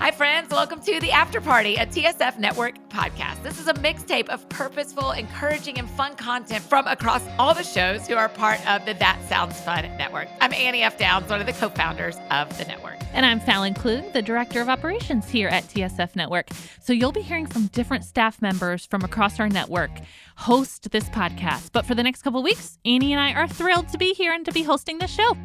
Hi, friends. Welcome to The After Party, a TSF Network podcast. This is a mixtape of purposeful, encouraging, and fun content from across all the shows who are part of the That Sounds Fun network. I'm Annie F. Downs, one of the co-founders of the network. And I'm Fallon Klug, the Director of Operations here at TSF Network. So you'll be hearing from different staff members from across our network host this podcast. But for the next couple of weeks, Annie and I are thrilled to be here and to be hosting the show.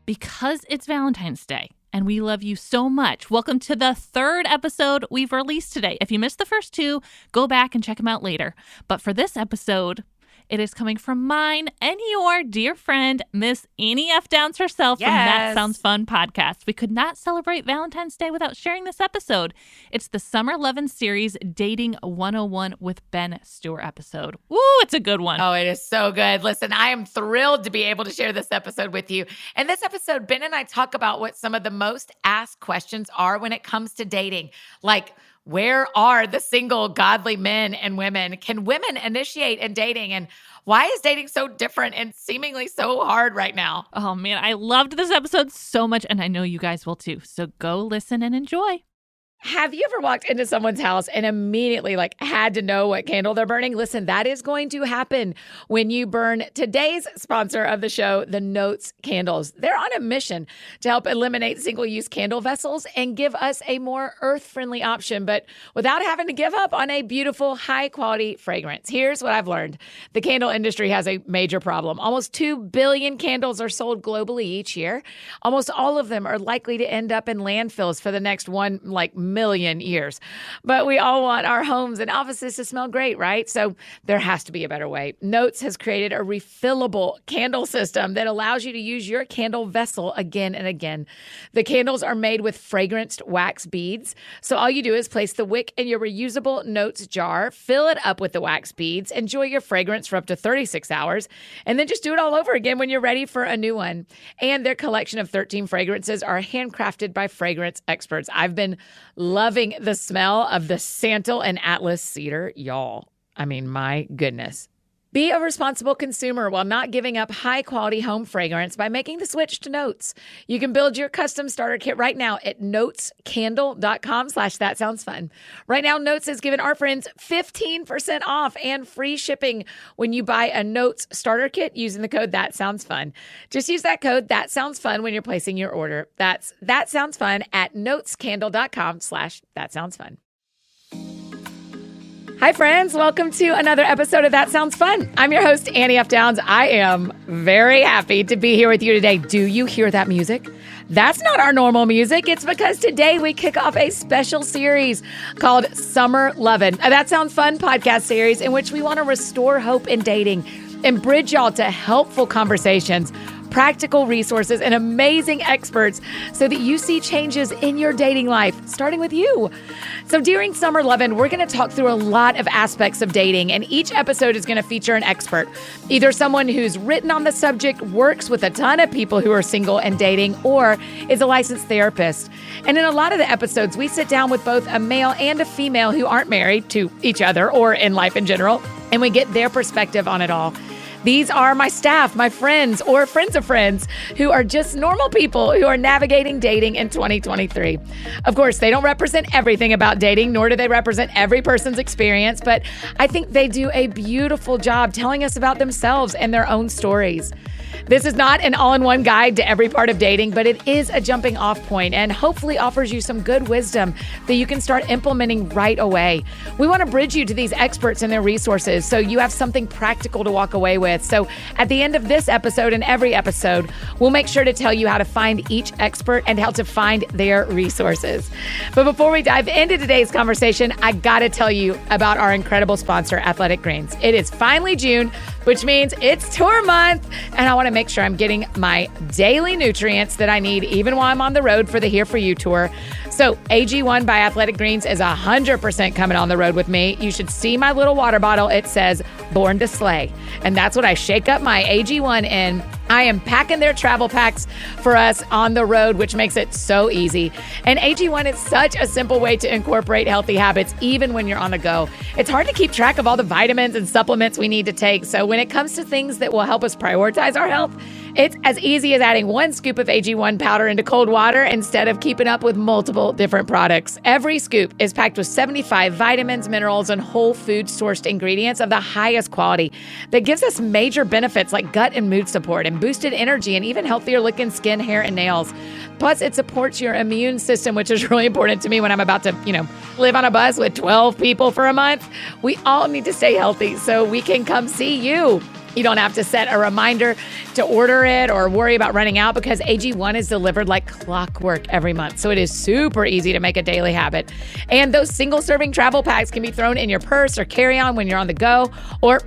Because it's Valentine's Day. And we love you so much. Welcome to the third episode we've released today. If you missed the first two, go back and check them out later. But for this episode, it is coming from mine and your dear friend, Miss Annie F. Downs herself from That Sounds Fun podcast. We could not celebrate Valentine's Day without sharing this episode. It's the Summer Lovin Series Dating 101 with Ben Stuart episode. Woo, it's a good one. Oh, it is so good. Listen, I am thrilled to be able to share this episode with you. In this episode, Ben and I talk about what some of the most asked questions are when it comes to dating. Like, where are the single godly men and women? Can women initiate in dating? And why is dating so different and seemingly so hard right now? Oh man, I loved this episode so much, and I know you guys will too. So go listen and enjoy. Have you ever walked into someone's house and immediately had to know what candle they're burning? Listen, that is going to happen when you burn today's sponsor of the show, the Notes candles. They're on a mission to help eliminate single-use candle vessels and give us a more earth-friendly option, but without having to give up on a beautiful, high-quality fragrance. Here's what I've learned. The candle industry has a major problem. Almost 2 billion candles are sold globally each year. Almost all of them are likely to end up in landfills for the next million years. But we all want our homes and offices to smell great, right? So there has to be a better way. Notes has created a refillable candle system that allows you to use your candle vessel again and again. The candles are made with fragranced wax beads. So all you do is place the wick in your reusable Notes jar, fill it up with the wax beads, enjoy your fragrance for up to 36 hours, and then just do it all over again when you're ready for a new one. And their collection of 13 fragrances are handcrafted by fragrance experts. I've been loving the smell of the Santal and Atlas cedar, y'all. I mean, my goodness. Be a responsible consumer while not giving up high-quality home fragrance by making the switch to Notes. You can build your custom starter kit right now at notescandle.com/thatsoundsfun. Right now, Notes has given our friends 15% off and free shipping when you buy a Notes starter kit using the code ThatSoundsFun. Just use that code ThatSoundsFun when you're placing your order. That's ThatSoundsFun at notescandle.com/thatsoundsfun. Hi, friends. Welcome to another episode of That Sounds Fun. I'm your host, Annie F. Downs. I am very happy to be here with you today. Do you hear that music? That's not our normal music. It's because today we kick off a special series called Summer Lovin, That Sounds Fun podcast series in which we want to restore hope in dating and bridge y'all to helpful conversations, practical resources, and amazing experts so that you see changes in your dating life, starting with you. So during Summer Lovin', we're going to talk through a lot of aspects of dating, and each episode is going to feature an expert, either someone who's written on the subject, works with a ton of people who are single and dating, or is a licensed therapist. And in a lot of the episodes, we sit down with both a male and a female who aren't married to each other or in life in general, and we get their perspective on it all. These are my staff, my friends, or friends of friends who are just normal people who are navigating dating in 2023. Of course, they don't represent everything about dating, nor do they represent every person's experience, but I think they do a beautiful job telling us about themselves and their own stories. This is not an all-in-one guide to every part of dating, but it is a jumping off point and hopefully offers you some good wisdom that you can start implementing right away. We want to bridge you to these experts and their resources so you have something practical to walk away with. So at the end of this episode and every episode, we'll make sure to tell you how to find each expert and how to find their resources. But before we dive into today's conversation, I got to tell you about our incredible sponsor, Athletic Greens. It is finally June, which means it's tour month, and I want to make sure I'm getting my daily nutrients that I need even while I'm on the road for the Here For You tour. So AG1 by Athletic Greens is 100% coming on the road with me. You should see my little water bottle. It says Born to Slay, and that's what I shake up my AG1 in. I am packing their travel packs for us on the road, which makes it so easy. And AG1 is such a simple way to incorporate healthy habits, even when you're on the go. It's hard to keep track of all the vitamins and supplements we need to take. So when it comes to things that will help us prioritize our health, It's as easy as adding 1 scoop of AG1 powder into cold water instead of keeping up with multiple different products. Every scoop is packed with 75 vitamins, minerals, and whole food sourced ingredients of the highest quality that gives us major benefits like gut and mood support and boosted energy and even healthier looking skin, hair, and nails. Plus, it supports your immune system, which is really important to me when I'm about to, live on a bus with 12 people for a month. We all need to stay healthy so we can come see you. You don't have to set a reminder to order it or worry about running out because AG1 is delivered like clockwork every month. So it is super easy to make a daily habit. And those single-serving travel packs can be thrown in your purse or carry-on when you're on the go or,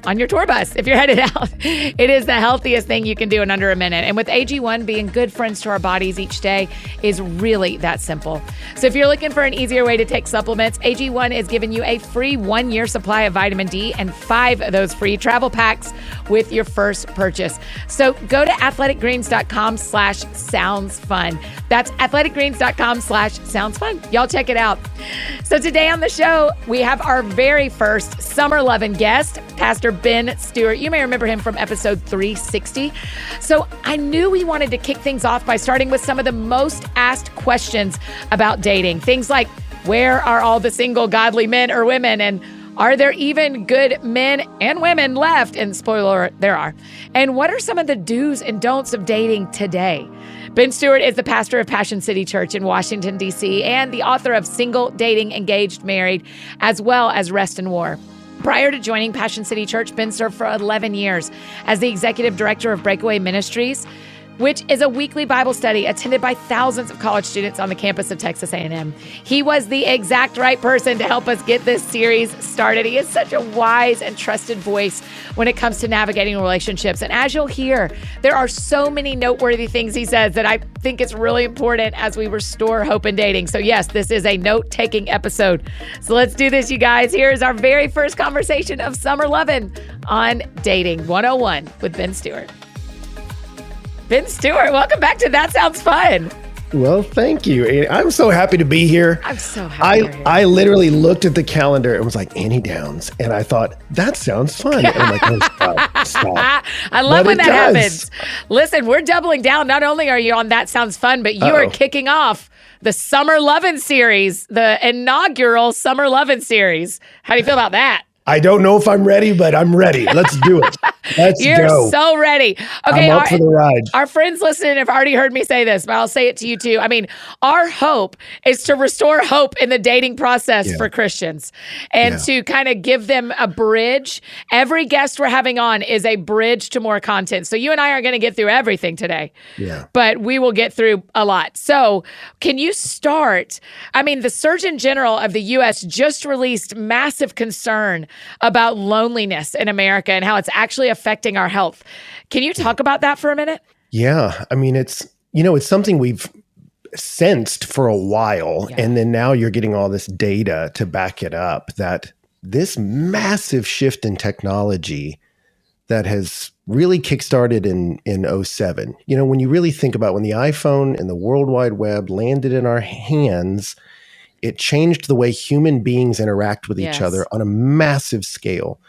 on your tour bus if you're headed out. It is the healthiest thing you can do in under a minute. And with AG1 being good friends to our bodies each day is really that simple. So if you're looking for an easier way to take supplements, AG1 is giving you a free 1-year supply of vitamin D and 5 of those free travel packs with your first purchase. So go to athleticgreens.com/soundsfun. That's athleticgreens.com/soundsfun. Y'all check it out. So today on the show, we have our very first Summer Lovin guest, Pastor Ben Stuart. You may remember him from episode 360. So I knew we wanted to kick things off by starting with some of the most asked questions about dating. Things like, where are all the single godly men or women? And are there even good men and women left? And spoiler alert, there are. And what are some of the do's and don'ts of dating today? Ben Stuart is the pastor of Passion City Church in Washington, D.C., and the author of Single, Dating, Engaged, Married, as well as Rest and War. Prior to joining Passion City Church, Ben served for 11 years as the executive director of Breakaway Ministries, which is a weekly Bible study attended by thousands of college students on the campus of Texas A&M. He was the exact right person to help us get this series started. He is such a wise and trusted voice when it comes to navigating relationships. And as you'll hear, there are so many noteworthy things he says that I think it's really important as we restore hope in dating. So yes, this is a note-taking episode. So let's do this, you guys. Here is our very first conversation of Summer Lovin' on Dating 101 with Ben Stuart. Ben Stuart, welcome back to That Sounds Fun. Well, thank you. I'm so happy to be here. I'm so happy you're here. I literally looked at the calendar and was like, Annie Downs. And I thought, that sounds fun. And I'm like, oh, stop. I love when that happens. Listen, we're doubling down. Not only are you on That Sounds Fun, but you are kicking off the Summer Lovin Series, the inaugural Summer Lovin Series. How do you feel about that? I don't know if I'm ready, but I'm ready. Let's do it. Let's You're go. so ready. Okay, I'm up for the ride. Our friends listening have already heard me say this, but I'll say it to you too. I mean, our hope is to restore hope in the dating process for Christians and to kind of give them a bridge. Every guest we're having on is a bridge to more content. So you and I aren't going to get through everything today, but we will get through a lot. So can you start? I mean, the Surgeon General of the U.S. just released massive concern about loneliness in America and how it's actually affecting our health. Can you talk about that for a minute? Yeah. I mean, it's something we've sensed for a while. Yeah. And then now you're getting all this data to back it up, that this massive shift in technology that has really kickstarted in 2007. When you really think about when the iPhone and the World Wide Web landed in our hands, it changed the way human beings interact with each other on a massive scale.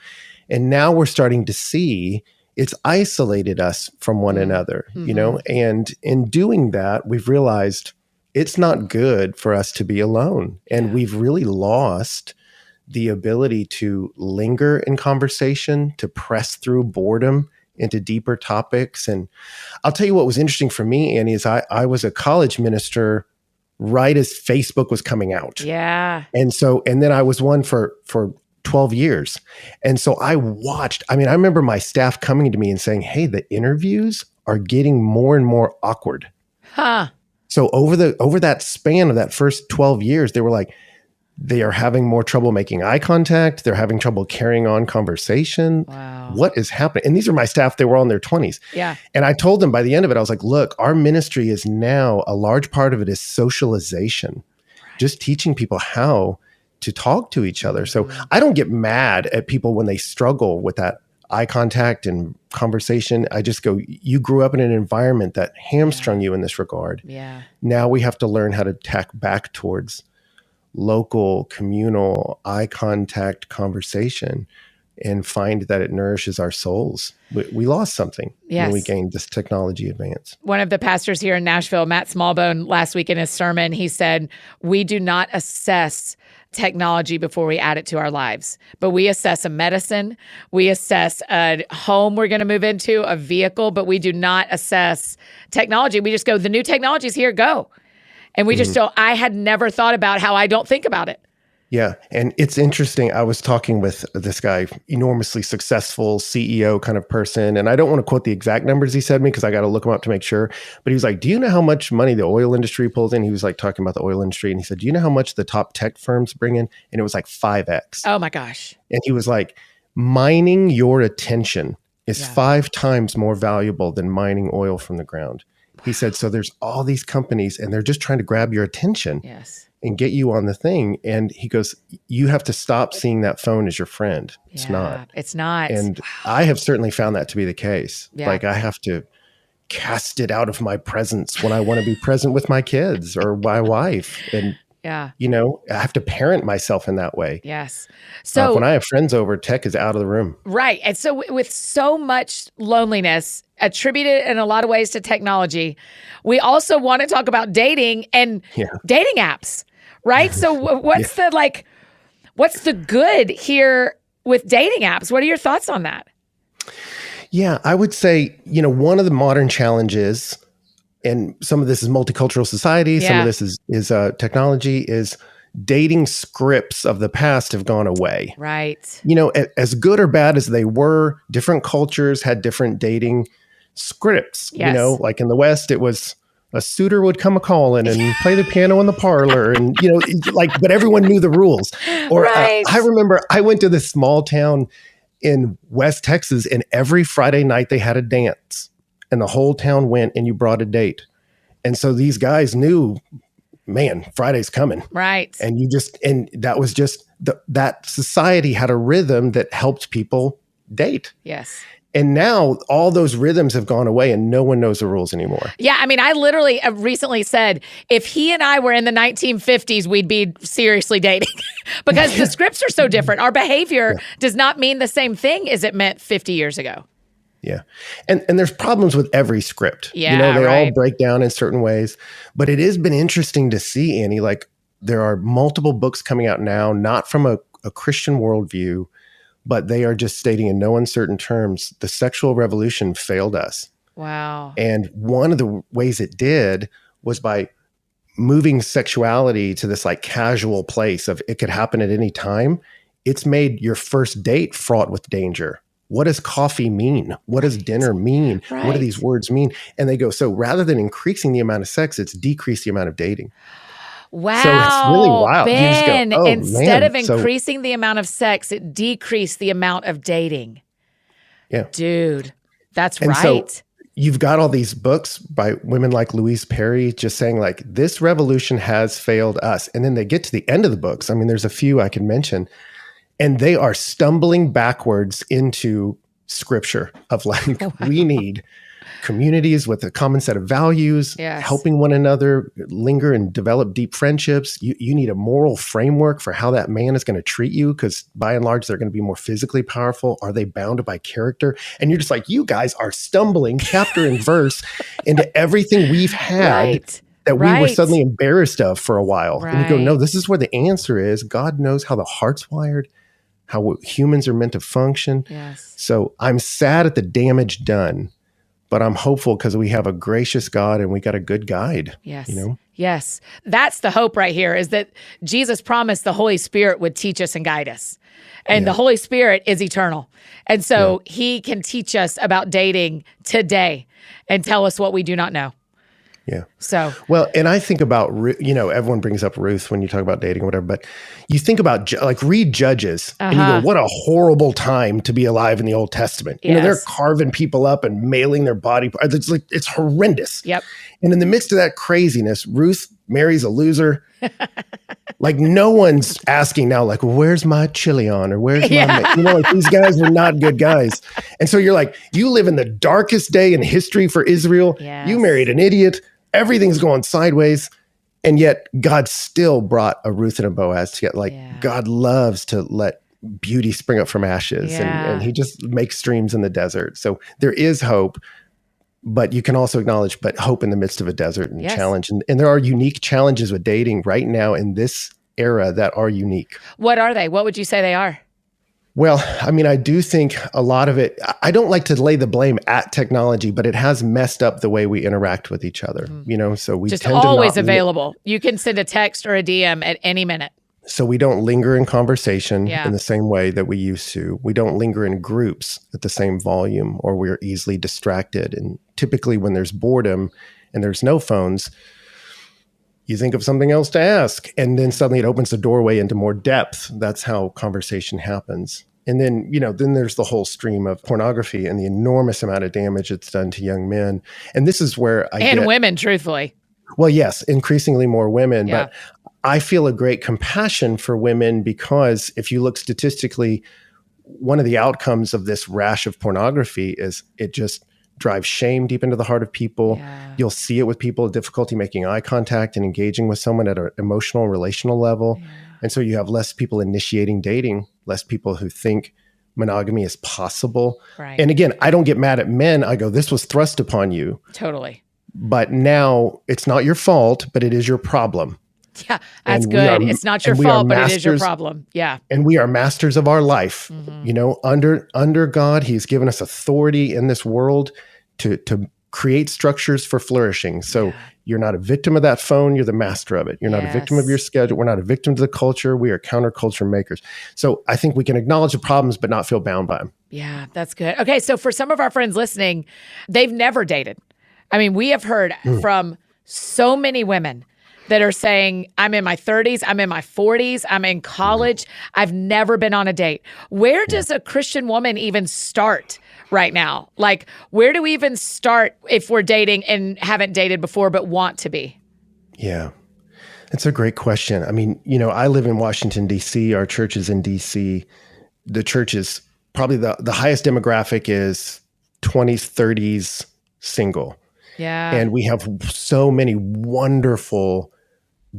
And now we're starting to see it's isolated us from one another, and in doing that, we've realized it's not good for us to be alone. And we've really lost the ability to linger in conversation, to press through boredom into deeper topics. And I'll tell you what was interesting for me, Annie, is I was a college minister right as Facebook was coming out. Yeah. And then I was one for 12 years. And so I remember my staff coming to me and saying, hey, the interviews are getting more and more awkward. Huh. So over that span of that first 12 years, they were like, they are having more trouble making eye contact. They're having trouble carrying on conversation. Wow. What is happening? And these are my staff. They were all in their 20s. Yeah. And I told them by the end of it, I was like, look, our ministry is now, a large part of it is socialization, just teaching people how to talk to each other. So I don't get mad at people when they struggle with that eye contact and conversation. I just go, you grew up in an environment that hamstrung you in this regard. Yeah. Now we have to learn how to tack back towards local, communal, eye contact conversation. and find that it nourishes our souls. We lost something when we gained this technology advance. One of the pastors here in Nashville, Matt Smallbone, last week in his sermon, he said, we do not assess technology before we add it to our lives, but we assess a medicine, we assess a home we're going to move into, a vehicle, but we do not assess technology. We just go, the new technology's here, go. And we just don't, I had never thought about how I don't think about it. Yeah. And it's interesting. I was talking with this guy, enormously successful CEO kind of person. And I don't want to quote the exact numbers he said me because I got to look them up to make sure. But he was like, do you know how much money the oil industry pulls in? He was like talking about the oil industry. And he said, do you know how much the top tech firms bring in? And it was like 5x. Oh my gosh. And he was like, mining your attention is 5 times more valuable than mining oil from the ground. He said, so there's all these companies and they're just trying to grab your attention. Yes. And get you on the thing. And he goes, you have to stop seeing that phone as your friend. It's not. It's not. And I have certainly found that to be the case. Yeah. Like I have to cast it out of my presence when I want to be present with my kids or my wife. And, you know, I have to parent myself in that way. Yes. So when I have friends over, tech is out of the room. Right. And so with so much loneliness attributed in a lot of ways to technology, we also want to talk about dating and dating apps. Right. So what's what's the good here with dating apps? What are your thoughts on that? Yeah, I would say, you know, one of the modern challenges, and some of this is multicultural society, some of this is technology, is dating scripts of the past have gone away. Right. You know, as good or bad as they were, different cultures had different dating scripts. Yes. You know, like in the West, it was a suitor would come a-calling and play the piano in the parlor and, you know, like, but everyone knew the rules. Or I remember I went to this small town in West Texas and every Friday night they had a dance and the whole town went and you brought a date. And so these guys knew, man, Friday's coming. Right. And and that was just, that society had a rhythm that helped people date. Yes. And now all those rhythms have gone away and no one knows the rules anymore. Yeah. I mean, I literally recently said, if he and I were in the 1950s, we'd be seriously dating because the scripts are so different. Our behavior does not mean the same thing as it meant 50 years ago. Yeah. And there's problems with every script. Yeah, you know, they all break down in certain ways. But it has been interesting to see, Annie, like there are multiple books coming out now, not from a Christian worldview, but they are just stating in no uncertain terms, the sexual revolution failed us. Wow. And one of the ways it did was by moving sexuality to this like casual place of it could happen at any time. It's made your first date fraught with danger. What does coffee mean? What does dinner mean? Right. What do these words mean? And they go, so rather than increasing the amount of sex, it's decreased the amount of dating. Wow. So it's really wild. Ben, you just go, oh, instead man. of increasing the amount of sex, it decreased the amount of dating. Yeah. Dude, that's and right. So you've got all these books by women like Louise Perry just saying like, this revolution has failed us. And then they get to the end of the books. I mean, there's a few I can mention, and they are stumbling backwards into scripture of like, we need communities with a common set of values, helping one another linger and develop deep friendships. You need a moral framework for how that man is going to treat you, because by and large, they're going to be more physically powerful. Are they bound by character? And you're just like, you guys are stumbling chapter and verse into everything we've had that we were suddenly embarrassed of for a while. And you go, no, this is where the answer is. God knows how the heart's wired, how humans are meant to function. Yes. So I'm sad at the damage done, but I'm hopeful because we have a gracious God and we got a good guide. Yes. You know? Yes. That's the hope right here, is that Jesus promised the Holy Spirit would teach us and guide us. And the Holy Spirit is eternal. And so he can teach us about dating today and tell us what we do not know. Yeah. So, well, and I think about, you know, everyone brings up Ruth when you talk about dating or whatever, but you think about like read Judges and you go, what a horrible time to be alive in the Old Testament. You know, they're carving people up and mailing their body. It's like, it's horrendous. Yep. And in the midst of that craziness, Ruth marries a loser. Like no one's asking now, like, well, where's my Chilion or where's my, you know, like these guys are not good guys. And so you're like, you live in the darkest day in history for Israel. Yes. You married an idiot. Everything's going sideways. And yet God still brought a Ruth and a Boaz together. Like God loves to let beauty spring up from ashes, and he just makes streams in the desert. So there is hope, but you can also acknowledge, but hope in the midst of a desert and challenge. And there are unique challenges with dating right now in this era that are unique. What are they? What would you say they are? Well, I mean, I do think a lot of it, I don't like to lay the blame at technology, but it has messed up the way we interact with each other, so we just tend always to not available. You can send a text or a DM at any minute. So we don't linger in conversation in the same way that we used to. We don't linger in groups at the same volume, or we're easily distracted. And typically when there's boredom and there's no phones, you think of something else to ask. And then suddenly it opens the doorway into more depth. That's how conversation happens. And then, then there's the whole stream of pornography and the enormous amount of damage it's done to young men. And this is where women, truthfully. Well, yes, increasingly more women. Yeah. But I feel a great compassion for women because if you look statistically, one of the outcomes of this rash of pornography is it just drives shame deep into the heart of people. Yeah. You'll see it with people with difficulty making eye contact and engaging with someone at an emotional and relational level. Yeah. And so you have less people initiating dating, less people who think monogamy is possible. Right. And again, I don't get mad at men. I go, this was thrust upon you. Totally. But now it's not your fault, but it is your problem. Yeah, that's good. It's not your fault, but it is your problem. Yeah. And we are masters of our life. Mm-hmm. Under God, he's given us authority in this world to create structures for flourishing. So you're not a victim of that phone, you're the master of it. You're not a victim of your schedule. We're not a victim to the culture. We are counterculture makers. So I think we can acknowledge the problems, but not feel bound by them. Yeah, that's good. Okay, so for some of our friends listening, they've never dated. I mean, we have heard from so many women that are saying, I'm in my 30s, I'm in my 40s, I'm in college, I've never been on a date. Where does a Christian woman even start right now? Like, where do we even start if we're dating and haven't dated before but want to be? Yeah, that's a great question. I mean, I live in Washington, D.C. Our church is in D.C. The church is probably the highest demographic is 20s, 30s, single. Yeah. And we have so many wonderful,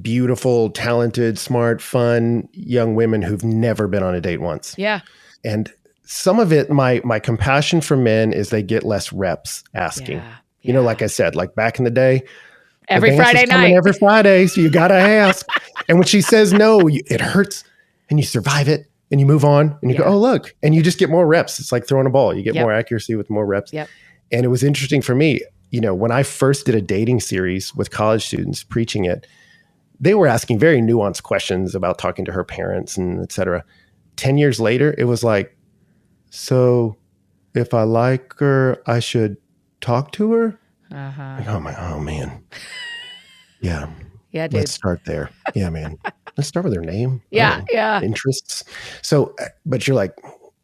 beautiful, talented, smart, fun young women who've never been on a date once. Yeah. And some of it, my compassion for men is they get less reps asking. Yeah. Like I said, like back in the day, every Friday night. Every Friday, so you got to ask. And when she says no, it hurts and you survive it and you move on and you go, oh, look. And you just get more reps. It's like throwing a ball. You get more accuracy with more reps. Yep. And it was interesting for me. When I first did a dating series with college students preaching it, they were asking very nuanced questions about talking to her parents and et cetera. 10 years later, it was like, so if I like her, I should talk to her? Uh-huh. And I'm like, oh, man. Yeah. Yeah, dude. Let's start there. Yeah, man. Let's start with her name. Yeah, yeah. Interests. So, but you're like,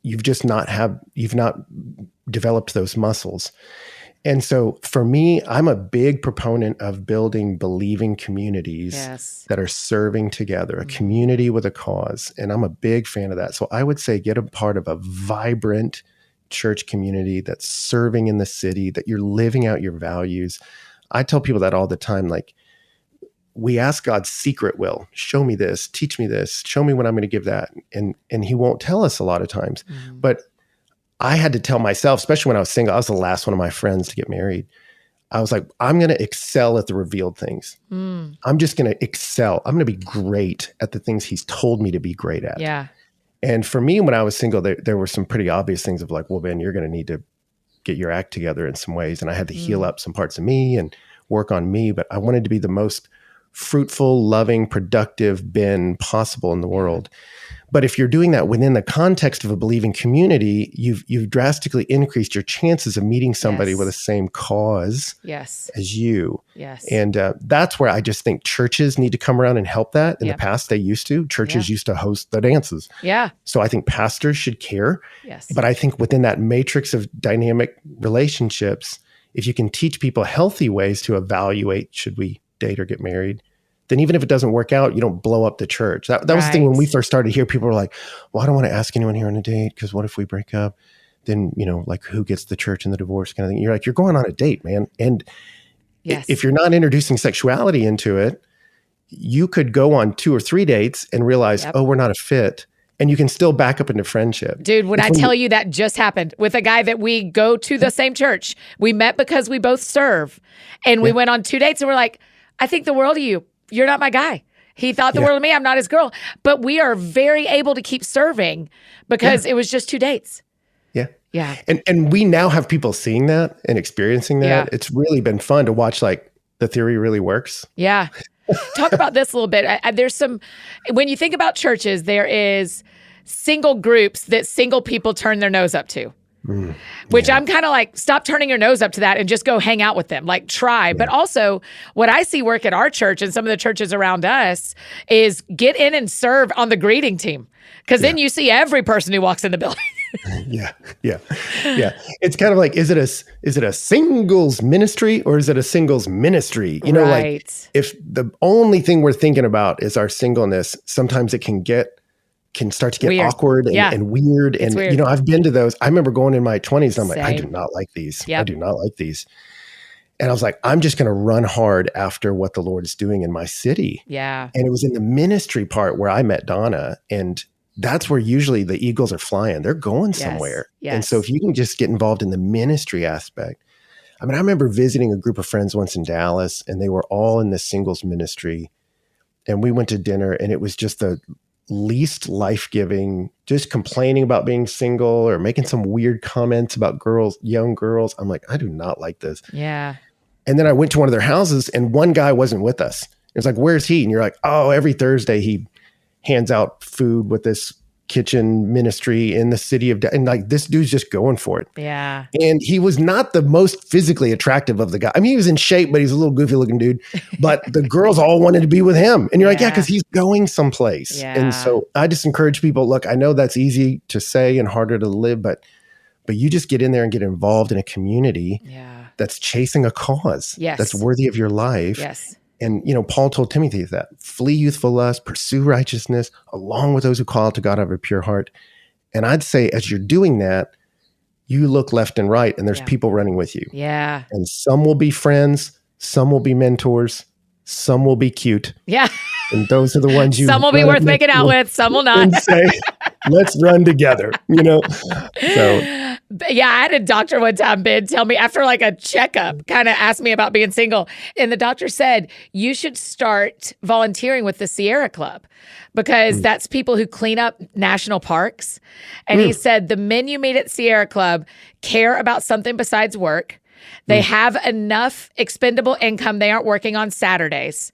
you've not developed those muscles. And so for me, I'm a big proponent of building believing communities that are serving together, a community with a cause. And I'm a big fan of that. So I would say get a part of a vibrant church community that's serving in the city, that you're living out your values. I tell people that all the time, like, we ask God's secret will, show me this, teach me this, show me when I'm going to give that. And he won't tell us a lot of times. But I had to tell myself, especially when I was single, I was the last one of my friends to get married. I was like, I'm going to excel at the revealed things. I'm just going to excel. I'm going to be great at the things he's told me to be great at. Yeah. And for me, when I was single, there were some pretty obvious things of like, well, Ben, you're going to need to get your act together in some ways. And I had to heal up some parts of me and work on me. But I wanted to be the most fruitful, loving, productive Ben possible in the world. But if you're doing that within the context of a believing community, you've drastically increased your chances of meeting somebody with the same cause as you. Yes. And that's where I just think churches need to come around and help that. In the past, they used to. Churches used to host the dances. Yeah. So I think pastors should care. Yes. But I think within that matrix of dynamic relationships, if you can teach people healthy ways to evaluate, should we date or get married, then even if it doesn't work out, you don't blow up the church. That was the thing when we first started here. People were like, well, I don't want to ask anyone here on a date because what if we break up? Then, like who gets the church and the divorce kind of thing. You're like, you're going on a date, man. And if you're not introducing sexuality into it, you could go on 2 or 3 dates and realize, oh, we're not a fit. and you can still back up into friendship. Dude, when I tell you that just happened with a guy that we go to the same church, we met because we both serve, and we went on 2 dates, and we're like, I think the world of you. You're not my guy. He thought the world of me. I'm not his girl. But we are very able to keep serving because it was just 2 dates. Yeah. Yeah. And we now have people seeing that and experiencing that. Yeah. It's really been fun to watch, like, the theory really works. Yeah. Talk about this a little bit. There's some, when you think about churches, there is single groups that single people turn their nose up to. Which I'm kind of like, stop turning your nose up to that and just go hang out with them. Like, try. But also, what I see work at our church and some of the churches around us is get in and serve on the greeting team. Because then you see every person who walks in the building. Yeah. It's kind of like, is it a singles ministry or is it a singles ministry? You know, like, if the only thing we're thinking about is our singleness, sometimes it can start to get weird. Awkward and weird. And, weird. You know, I've been to those. I remember going in my 20s and I'm like, I do not like these. Yep. I do not like these. And I was like, I'm just going to run hard after what the Lord is doing in my city. Yeah. And it was in the ministry part where I met Donna, and that's where usually the eagles are flying. They're going somewhere. Yes. And so if you can just get involved in the ministry aspect. I mean, I remember visiting a group of friends once in Dallas, and they were all in the singles ministry. And we went to dinner, and it was just the least life-giving, just complaining about being single or making some weird comments about young girls. I'm like, I do not like this. Yeah. And then I went to one of their houses, and one guy wasn't with us. It's like, where's he? And you're like, oh, every Thursday he hands out food with this kitchen ministry in the city of, and like, this dude's just going for it. Yeah. And he was not the most physically attractive of the guys. I mean, he was in shape, but he's a little goofy looking dude. But the girls all wanted to be with him. And you're like, yeah, because he's going someplace. Yeah. And so I just encourage people, look, I know that's easy to say and harder to live, but you just get in there and get involved in a community that's chasing a cause that's worthy of your life. Yes. And, you know, Paul told Timothy that, flee youthful lust, pursue righteousness, along with those who call to God out of a pure heart. And I'd say as you're doing that, you look left and right, and there's people running with you. Yeah. And some will be friends, some will be mentors, some will be cute. Yeah. And those are the ones you some will be worth making out with, some will not. And say, let's run together, you know? So... Yeah, I had a doctor one time, Ben, tell me after like a checkup, kind of asked me about being single. And the doctor said, you should start volunteering with the Sierra Club because that's people who clean up national parks. And he said, the men you meet at Sierra Club care about something besides work. They have enough expendable income. They aren't working on Saturdays.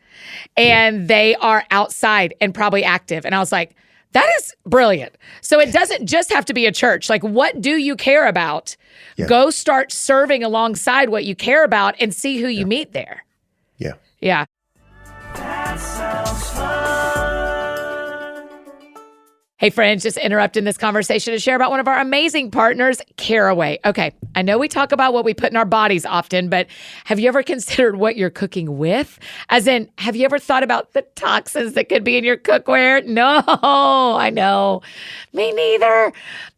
And they are outside and probably active. And I was like, that is brilliant. So it doesn't just have to be a church. Like, what do you care about? Yeah. Go start serving alongside what you care about and see who you meet there. Yeah. Yeah. That sounds fun. Hey, friends, just interrupting this conversation to share about one of our amazing partners, Caraway. Okay, I know we talk about what we put in our bodies often, but have you ever considered what you're cooking with? As in, have you ever thought about the toxins that could be in your cookware? No, I know. Me neither.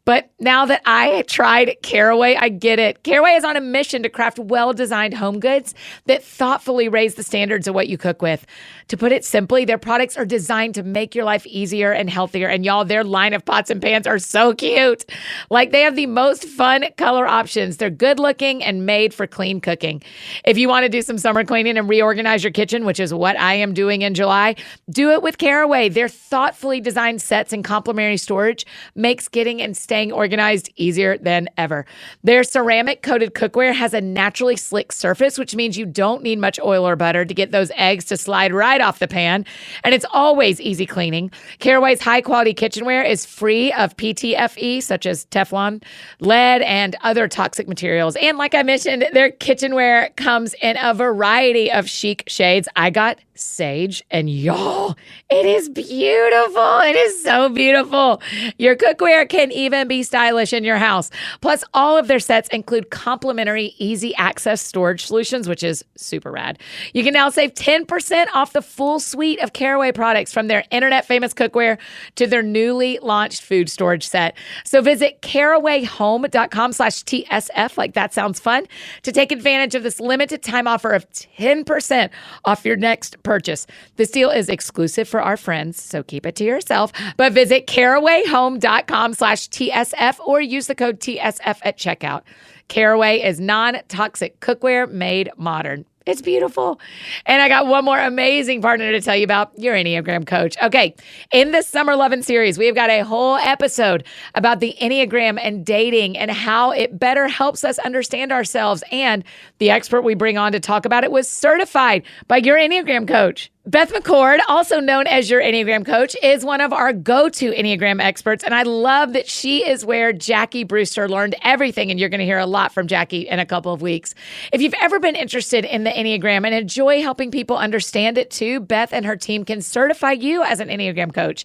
But now that I tried Caraway, I get it. Caraway is on a mission to craft well-designed home goods that thoughtfully raise the standards of what you cook with. To put it simply, their products are designed to make your life easier and healthier. And y'all, their line of pots and pans are so cute. Like, they have the most fun color options. They're good looking and made for clean cooking. If you want to do some summer cleaning and reorganize your kitchen, which is what I am doing in July, do it with Caraway. Their thoughtfully designed sets and complimentary storage makes getting and staying organized easier than ever. Their ceramic coated cookware has a naturally slick surface, which means you don't need much oil or butter to get those eggs to slide right off the pan. And it's always easy cleaning. Caraway's high quality kitchenware is free of PTFE, such as Teflon, lead, and other toxic materials. And like I mentioned, their kitchenware comes in a variety of chic shades. I got sage, and y'all, it is beautiful. It is so beautiful. Your cookware can even and be stylish in your house. Plus, all of their sets include complimentary easy access storage solutions, which is super rad. You can now save 10% off the full suite of Caraway products, from their internet famous cookware to their newly launched food storage set. So visit carawayhome.com/TSF, like that sounds fun, to take advantage of this limited time offer of 10% off your next purchase. This deal is exclusive for our friends, so keep it to yourself. But visit carawayhome.com/TSF or use the code TSF at checkout. Caraway is non-toxic cookware made modern. It's beautiful. And I got one more amazing partner to tell you about, your Enneagram coach. Okay, in this Summer Lovin Series, we've got a whole episode about the Enneagram and dating and how it better helps us understand ourselves. And the expert we bring on to talk about it was certified by your Enneagram coach. Beth McCord, also known as your Enneagram coach, is one of our go-to Enneagram experts, and I love that she is where Jackie Brewster learned everything, and you're going to hear a lot from Jackie in a couple of weeks. If you've ever been interested in the Enneagram and enjoy helping people understand it too, Beth and her team can certify you as an Enneagram coach.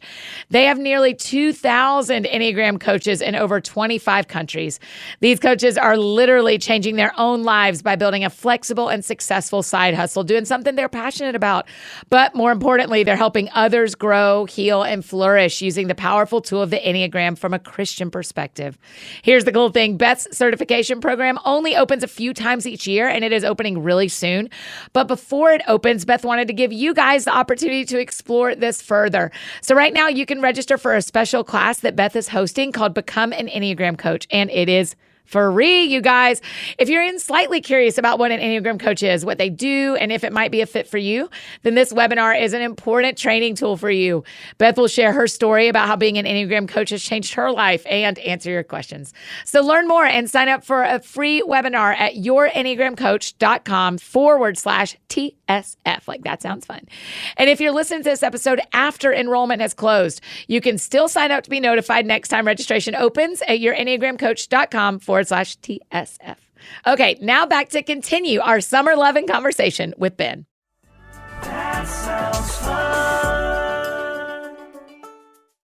They have nearly 2,000 Enneagram coaches in over 25 countries. These coaches are literally changing their own lives by building a flexible and successful side hustle, doing something they're passionate about. But more importantly, they're helping others grow, heal, and flourish using the powerful tool of the Enneagram from a Christian perspective. Here's the cool thing. Beth's certification program only opens a few times each year, and it is opening really soon. But before it opens, Beth wanted to give you guys the opportunity to explore this further. So right now, you can register for a special class that Beth is hosting called Become an Enneagram Coach, and it is free, you guys. If you're slightly curious about what an Enneagram coach is, what they do, and if it might be a fit for you, then this webinar is an important training tool for you. Beth will share her story about how being an Enneagram coach has changed her life and answer your questions. So learn more and sign up for a free webinar at yourenneagramcoach.com/TSF. Like that sounds fun. And if you're listening to this episode after enrollment has closed, you can still sign up to be notified next time registration opens at yourenneagramcoach.com/TSF. Okay, now back to continue our Summer Lovin conversation with Ben. That sounds fun.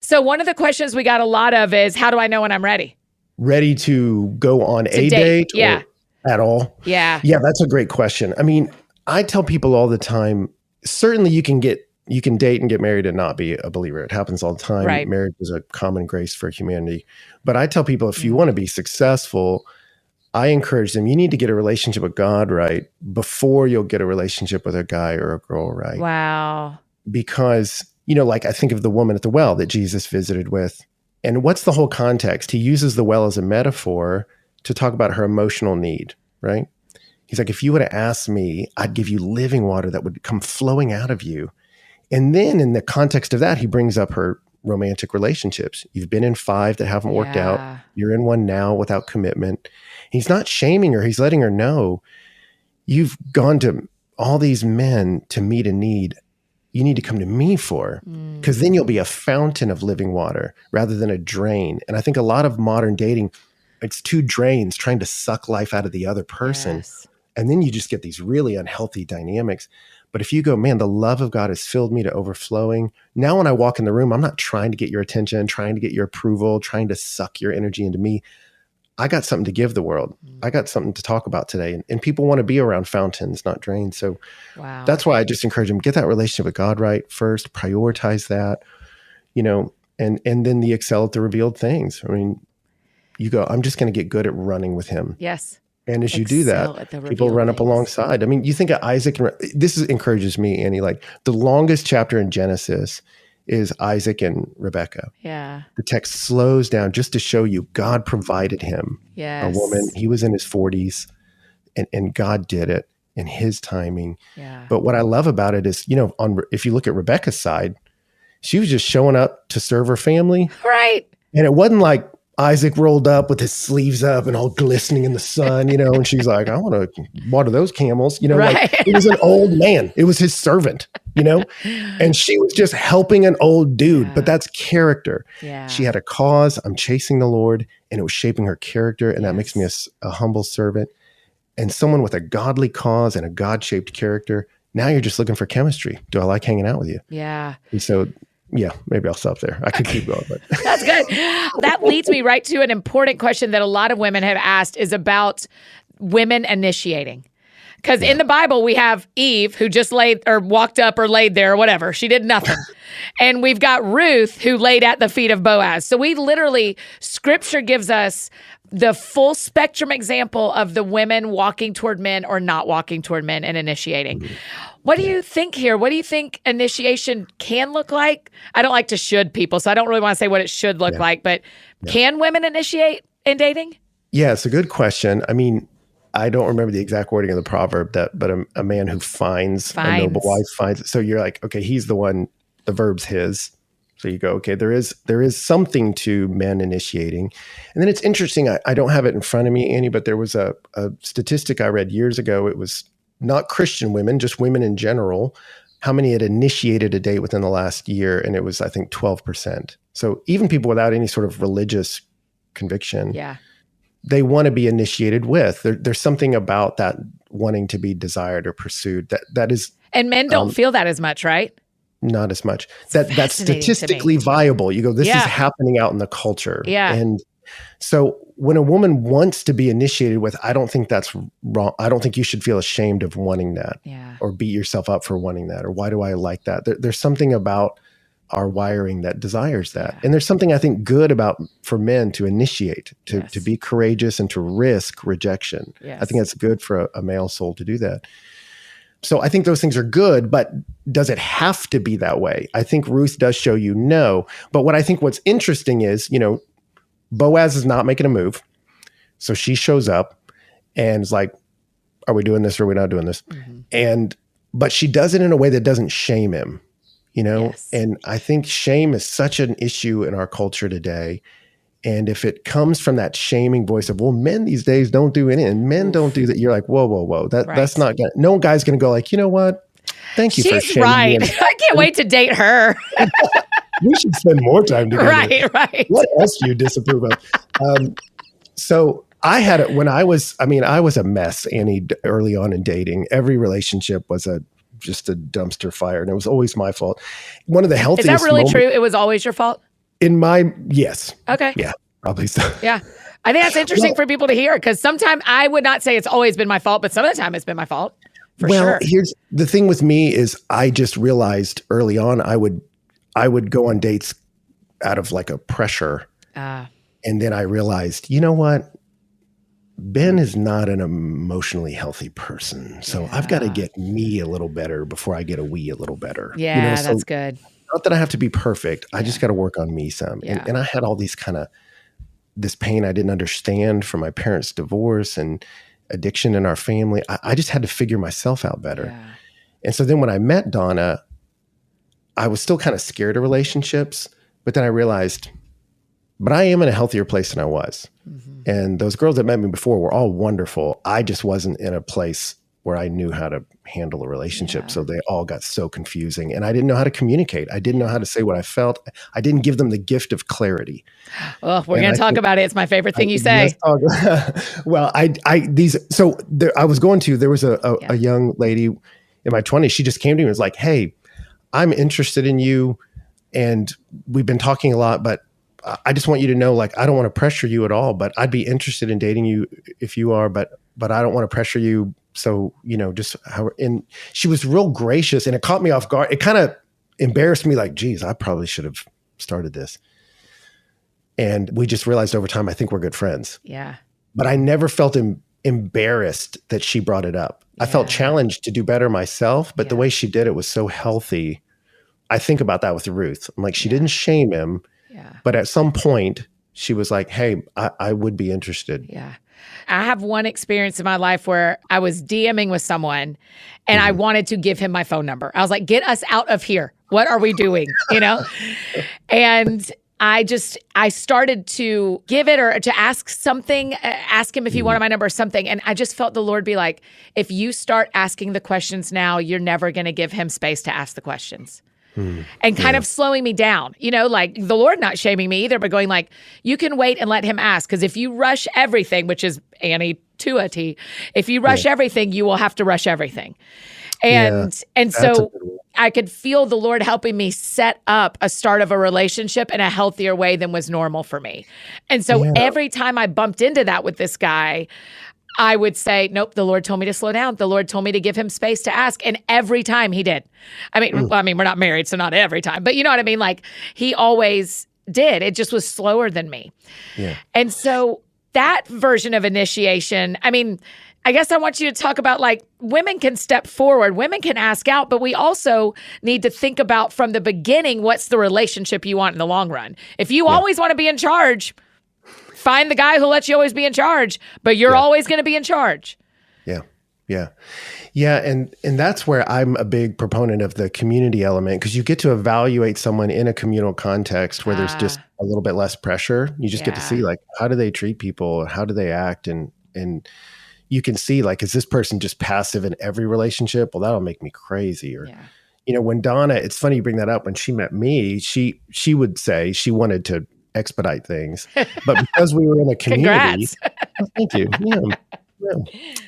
So one of the questions we got a lot of is, how do I know when I'm ready? Ready to go on a date? Yeah. Or at all? Yeah. Yeah, that's a great question. I mean, I tell people all the time, certainly you can date and get married and not be a believer. It happens all the time. Right. Marriage is a common grace for humanity. But I tell people, if you want to be successful, I encourage them, you need to get a relationship with God right before you'll get a relationship with a guy or a girl right. Wow. Because, like I think of the woman at the well that Jesus visited with. And what's the whole context? He uses the well as a metaphor to talk about her emotional need, right? He's like, if you would have asked me, I'd give you living water that would come flowing out of you. And then in the context of that, he brings up her romantic relationships. You've been in 5 that haven't worked out. You're in one now without commitment. He's not shaming her. He's letting her know, you've gone to all these men to meet a need you need to come to me for, because then you'll be a fountain of living water rather than a drain. And I think a lot of modern dating, it's 2 drains trying to suck life out of the other person. Yes. And then you just get these really unhealthy dynamics. But if you go, man, the love of God has filled me to overflowing. Now when I walk in the room, I'm not trying to get your attention, trying to get your approval, trying to suck your energy into me. I got something to give the world. I got something to talk about today. And people want to be around fountains, not drains. So that's why I just encourage them, get that relationship with God right first, prioritize that, and then the excel at the revealed things. I mean, you go, I'm just going to get good at running with him. Yes. And as you do that, people run up alongside. I mean, you think of Isaac, and this encourages me, Annie, like the longest chapter in Genesis is Isaac and Rebekah. Yeah. The text slows down just to show you God provided him a woman. He was in his 40s and God did it in his timing. Yeah. But what I love about it is, if you look at Rebekah's side, she was just showing up to serve her family. Right. And it wasn't like Isaac rolled up with his sleeves up and all glistening in the sun, and she's like, I want to water those camels, right. Like, it was an old man. It was his servant, and she was just helping an old dude, but that's character. Yeah. She had a cause. I'm chasing the Lord, and it was shaping her character. And that makes me a humble servant and someone with a godly cause and a God-shaped character. Now you're just looking for chemistry. Do I like hanging out with you? Yeah. And so Yeah, maybe I'll stop there. I could keep going, but That's good. That leads me right to an important question that a lot of women have asked is about women initiating. Because in the Bible, we have Eve who just laid or walked up or laid there or whatever. She did nothing. And we've got Ruth who laid at the feet of Boaz. So we literally, scripture gives us the full spectrum example of the women walking toward men or not walking toward men and initiating. What do you think here? What do you think initiation can look like? I don't like to should people, so I don't really want to say what it should look like, but can women initiate in dating? yeah, it's a good question. I mean, I don't remember the exact wording of the proverb but a man who finds a noble wife finds it. So you're like, okay, he's the one, the verb's his. So you go, okay, there is something to men initiating. And then it's interesting, I don't have it in front of me, Annie, but there was a statistic I read years ago. It was not Christian women, just women in general, how many had initiated a date within the last year. And it was, I think, 12%. So even people without any sort of religious conviction, they want to be initiated with. There's something about that wanting to be desired or pursued that is. And men don't feel that as much, right? Not as much. That's statistically viable. You go, this is happening out in the culture. Yeah. And so when a woman wants to be initiated with, I don't think that's wrong. I don't think you should feel ashamed of wanting that or beat yourself up for wanting that. Or why do I like that? There's something about our wiring that desires that. And there's something I think good about for men to initiate, to be courageous and to risk rejection. I think that's good for a male soul to do that. So I think those things are good, but does it have to be that way? I think Ruth does show you no. But what I think what's interesting is, Boaz is not making a move. So she shows up and is like, are we doing this or are we not doing this? But she does it in a way that doesn't shame him, And I think shame is such an issue in our culture today. And if it comes from that shaming voice of, well, men these days don't do anything, and men don't do that, you're like, whoa. That's not gonna, no guy's going to go like, you know what? Thank you for shaming me. I can't wait to date her. We should spend more time together. Right. What else do you disapprove of? So I had it when I was a mess, Annie, early on in dating. Every relationship was just a dumpster fire, and it was always my fault. One of the healthiest Is that really true? It was always your fault? Yes. Okay. Yeah, probably so. Yeah. I think that's interesting for people to hear, because sometimes I would not say it's always been my fault, but some of the time it's been my fault. For sure. Here's the thing with me is I just realized early on I would go on dates out of like a pressure. And then I realized, you know what? Ben is not an emotionally healthy person. So I've got to get me a little better before I get we a little better. Yeah, that's good. Not that I have to be perfect. I just got to work on me some. Yeah. And I had all these this pain I didn't understand from my parents' divorce and addiction in our family. I just had to figure myself out better. Yeah. And so then when I met Donna, I was still kind of scared of relationships, but then I realized, but I am in a healthier place than I was. And those girls that met me before were all wonderful. I just wasn't in a place where I knew how to handle a relationship. So they all got so confusing, and I didn't know how to communicate. I didn't know how to say what I felt. I didn't give them the gift of clarity. Oh, we're going to talk about it. It's my favorite thing you say. Well, there was a young lady in my 20s. She just came to me and was like, hey, I'm interested in you. And we've been talking a lot, but I just want you to know, like, I don't want to pressure you at all, but I'd be interested in dating you if you are, but I don't want to pressure you. So, and she was real gracious, and it caught me off guard. It kind of embarrassed me, like, geez, I probably should have started this. And we just realized over time, I think we're good friends. Yeah. But I never felt embarrassed that she brought it up. Yeah. I felt challenged to do better myself, but the way she did it was so healthy. I think about that with Ruth. I'm like, she didn't shame him, but at some point she was like, hey, I would be interested. Yeah. I have one experience in my life where I was DMing with someone and I wanted to give him my phone number. I was like, get us out of here. What are we doing? And I started to give it or to ask something, ask him if he wanted my number or something. And I just felt the Lord be like, if you start asking the questions now, you're never going to give him space to ask the questions. and kind of slowing me down, like the Lord not shaming me either, but going like, you can wait and let him ask. Because if you rush everything, which is Annie to a T, if you rush everything, you will have to rush everything. And so I could feel the Lord helping me set up a start of a relationship in a healthier way than was normal for me. And so every time I bumped into that with this guy, I would say, nope, the Lord told me to slow down. The Lord told me to give him space to ask. And every time he did. I mean, we're not married, so not every time. But you know what I mean? Like, he always did. It just was slower than me. Yeah. And so that version of initiation, I mean, I guess I want you to talk about, like, women can step forward, women can ask out, but we also need to think about from the beginning, what's the relationship you want in the long run? If you always want to be in charge, find the guy who lets you always be in charge, but you're always going to be in charge. Yeah. And that's where I'm a big proponent of the community element, because you get to evaluate someone in a communal context where there's just a little bit less pressure. You just get to see, like, how do they treat people? How do they act? And you can see, like, is this person just passive in every relationship? Well, that'll make me crazy. Or, when Donna, it's funny you bring that up. When she met me, she would say she wanted to expedite things, but because we were in a community, thank you.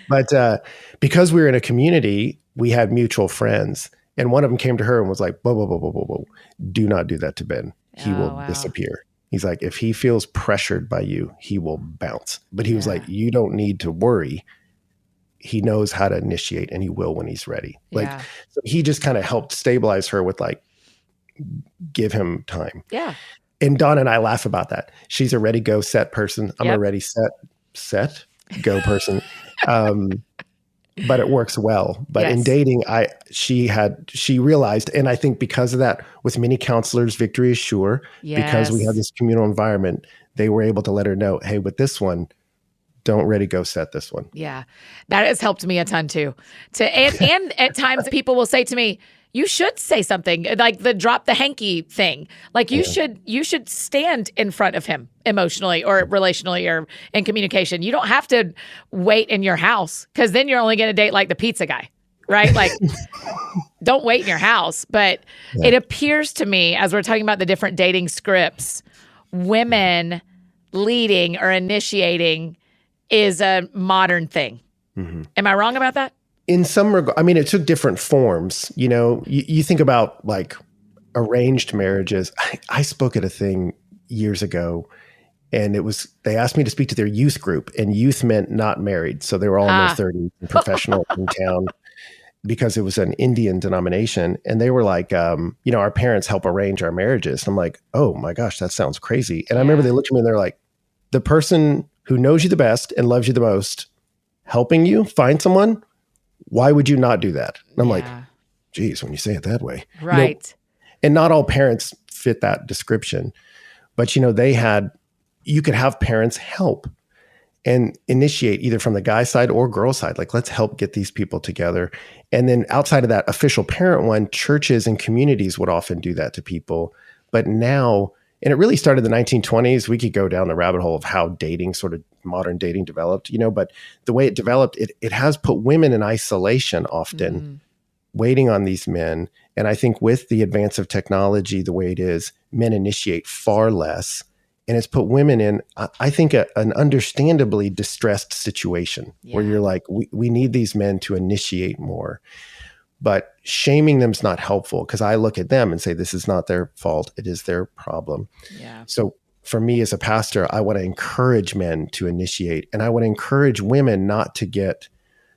But because we were in a community, we had mutual friends, and one of them came to her and was like, whoa, do not do that to Ben. He will disappear. He's like, if he feels pressured by you, he will bounce. But he was like, you don't need to worry. He knows how to initiate, and he will when he's ready. Like, so he just kind of helped stabilize her with, like, give him time. Yeah. And Dawn and I laugh about that. She's a ready, go, set person. I'm a ready, set, go person. But it works well. But in dating, she realized, and I think because of that, with many counselors, victory is sure. Because we had this communal environment, they were able to let her know, hey, with this one, don't ready, go, set this one. Yeah. That has helped me a ton too. And at times people will say to me, you should say something, like the drop the hanky thing. Like, you should stand in front of him emotionally or relationally or in communication. You don't have to wait in your house, because then you're only going to date, like, the pizza guy, right? Like, don't wait in your house. But it appears to me, as we're talking about the different dating scripts, women leading or initiating is a modern thing. Am I wrong about that? In some regard, I mean, it took different forms. You think about, like, arranged marriages. I spoke at a thing years ago, and they asked me to speak to their youth group, and youth meant not married. So they were all in their 30s and professional in town, because it was an Indian denomination. And they were like, our parents help arrange our marriages. And I'm like, oh my gosh, that sounds crazy. And I remember they looked at me and they're like, the person who knows you the best and loves you the most helping you find someone, why would you not do that? And I'm like, geez, when you say it that way. Right. And not all parents fit that description. But, you could have parents help and initiate either from the guy side or girl side. Like, let's help get these people together. And then outside of that official parent one, churches and communities would often do that to people. But now, and it really started in the 1920s. We could go down the rabbit hole of how dating, sort of modern dating, developed, but the way it developed, it has put women in isolation often, waiting on these men. And I think with the advance of technology, the way it is, men initiate far less. And it's put women in, I think, an understandably distressed situation where you're like, we need these men to initiate more. But shaming them is not helpful, because I look at them and say, this is not their fault. It is their problem. Yeah. So for me as a pastor, I want to encourage men to initiate, and I want to encourage women not to get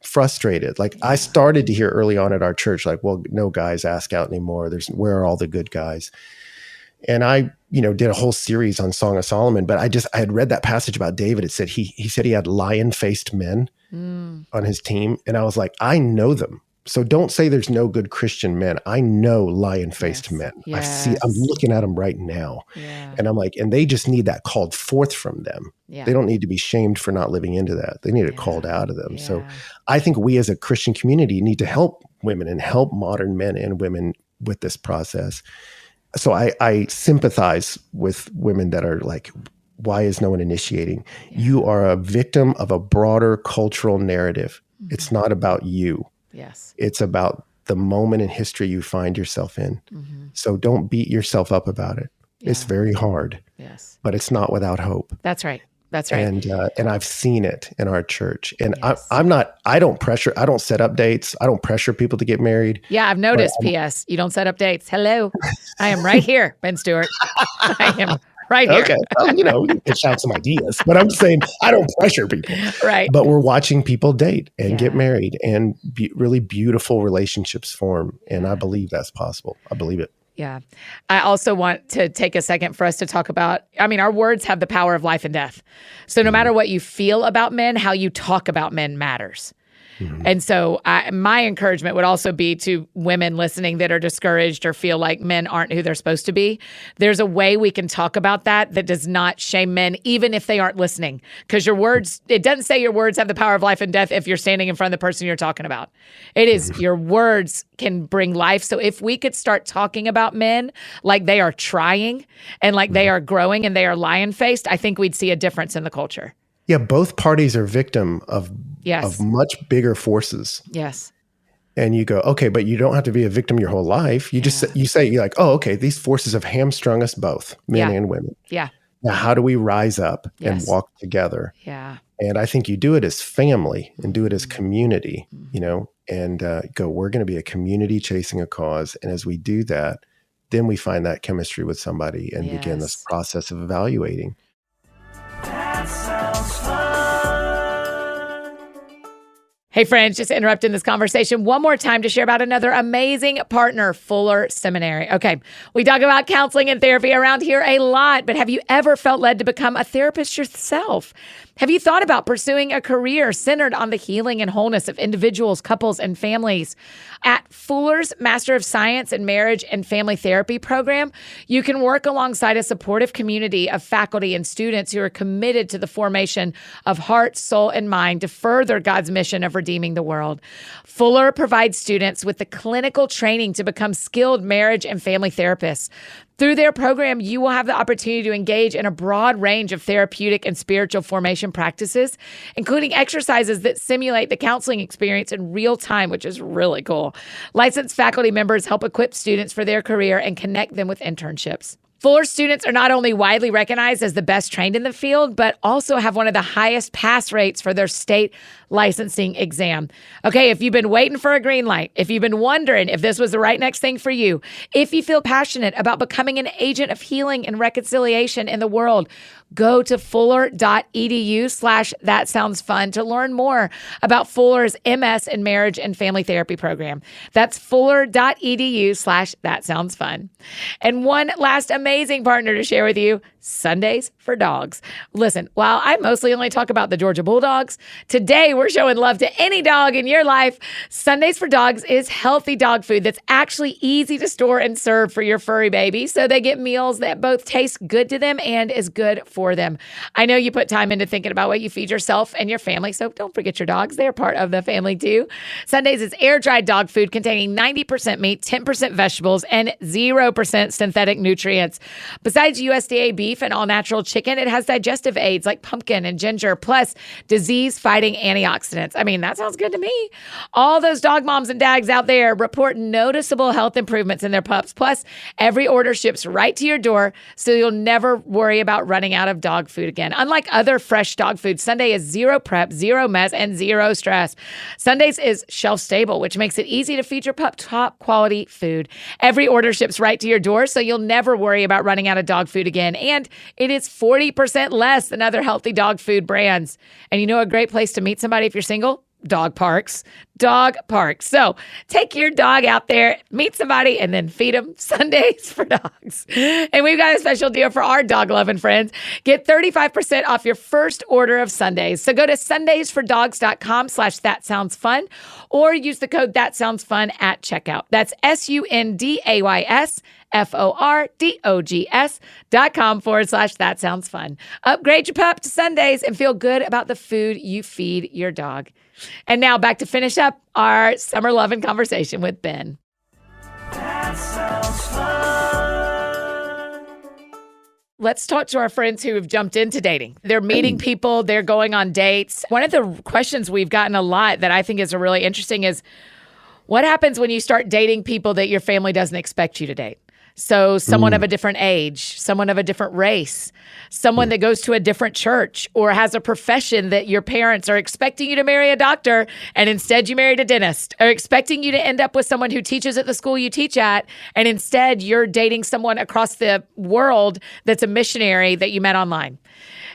frustrated. Like, I started to hear early on at our church, like, well, no guys ask out anymore. Where are all the good guys? And I, did a whole series on Song of Solomon, but I had read that passage about David. It said he said he had lion-faced men on his team. And I was like, I know them. So don't say there's no good Christian men. I know lion-faced men. I'm looking at them right now. Yeah. And I'm like, and they just need that called forth from them. Yeah. They don't need to be shamed for not living into that. They need it called out of them. Yeah. So I think we as a Christian community need to help women and help modern men and women with this process. So I sympathize with women that are like, why is no one initiating? Yeah. You are a victim of a broader cultural narrative. It's not about you. Yes. It's about the moment in history you find yourself in. So don't beat yourself up about it. It's very hard, Yes. but it's not without hope. That's right. That's right. And I've seen it in our church. And Yes. I don't set up dates. I don't pressure people to get married. Yeah, I've noticed, P.S. You don't set up dates. Hello. I am right here, Ben Stuart. I am right here. Okay. Well, you can shout some ideas, but I'm saying I don't pressure people. Right. But we're watching people date and get Yeah. married and really beautiful relationships form. And I believe that's possible. I believe it. Yeah. I also want to take a second for us to talk about, our words have the power of life and death. So no matter what you feel about men, how you talk about men matters. And so my encouragement would also be to women listening that are discouraged or feel like men aren't who they're supposed to be. There's a way we can talk about that does not shame men, even if they aren't listening. Because your words, it doesn't say your words have the power of life and death if you're standing in front of the person you're talking about. It is your words can bring life. So if we could start talking about men like they are trying and like they are growing and they are lion-faced, I think we'd see a difference in the culture. Yeah, both parties are victim of much bigger forces. Yes. And you go, okay, but you don't have to be a victim your whole life. You're like, oh, okay, these forces have hamstrung us both, men and women. Yeah. Now, how do we rise up and Yes. walk together? Yeah. And I think you do it as family and do it as community, and go, we're going to be a community chasing a cause. And as we do that, then we find that chemistry with somebody and begin this Yes. process of evaluating. That sounds fun. Hey friends, just interrupting this conversation one more time to share about another amazing partner, Fuller Seminary. Okay, we talk about counseling and therapy around here a lot, but have you ever felt led to become a therapist yourself? Have you thought about pursuing a career centered on the healing and wholeness of individuals, couples, and families? At Fuller's Master of Science in Marriage and Family Therapy program, you can work alongside a supportive community of faculty and students who are committed to the formation of heart, soul, and mind to further God's mission of redeeming the world. Fuller provides students with the clinical training to become skilled marriage and family therapists. Through their program, you will have the opportunity to engage in a broad range of therapeutic and spiritual formation practices, including exercises that simulate the counseling experience in real time, which is really cool. Licensed faculty members help equip students for their career and connect them with internships. Fuller students are not only widely recognized as the best trained in the field, but also have one of the highest pass rates for their state licensing exam. Okay, if you've been waiting for a green light, if you've been wondering if this was the right next thing for you, if you feel passionate about becoming an agent of healing and reconciliation in the world, go to fuller.edu/thatsoundsfun to learn more about Fuller's MS in Marriage and Family Therapy program. That's fuller.edu/thatsoundsfun. And one last amazing partner to share with you, Sundays for Dogs. Listen, while I mostly only talk about the Georgia Bulldogs, today we're showing love to any dog in your life. Sundays for Dogs is healthy dog food that's actually easy to store and serve for your furry baby, so they get meals that both taste good to them and is good for them. I know you put time into thinking about what you feed yourself and your family, so don't forget your dogs. They're part of the family too. Sundays is air-dried dog food containing 90% meat, 10% vegetables, and 0% synthetic nutrients. Besides USDA beef and all-natural chicken, it has digestive aids like pumpkin and ginger, plus disease-fighting antioxidants. I mean, that sounds good to me. All those dog moms and dads out there report noticeable health improvements in their pups. Plus, every order ships right to your door, so you'll never worry about running out of dog food again. Unlike other fresh dog food, Sunday is zero prep, zero mess, and zero stress. Sundays is shelf-stable, which makes it easy to feed your pup top-quality food. Every order ships right to your door, so you'll never worry about running out of dog food again. And it is 40% less than other healthy dog food brands. And you know a great place to meet somebody if you're single? Dog parks. Dog parks. So take your dog out there, meet somebody, and then feed them. Sundays for Dogs. And we've got a special deal for our dog-loving friends. Get 35% off your first order of Sundays. So go to sundaysfordogs.com/thatsoundsfun or use the code thatsoundsfun at checkout. That's sundaysfordogs.com/thatsoundsfun. Upgrade your pup to Sundays and feel good about the food you feed your dog. And now back to finish up our Summer Lovin' conversation with Ben. That sounds fun. Let's talk to our friends who have jumped into dating. They're meeting people, they're going on dates. One of the questions we've gotten a lot that I think is really interesting is, What happens when you start dating people that your family doesn't expect you to date? So someone of a different age, someone of a different race, someone that goes to a different church or has a profession that your parents are expecting you to marry a doctor and instead you married a dentist, or expecting you to end up with someone who teaches at the school you teach at and instead you're dating someone across the world that's a missionary that you met online.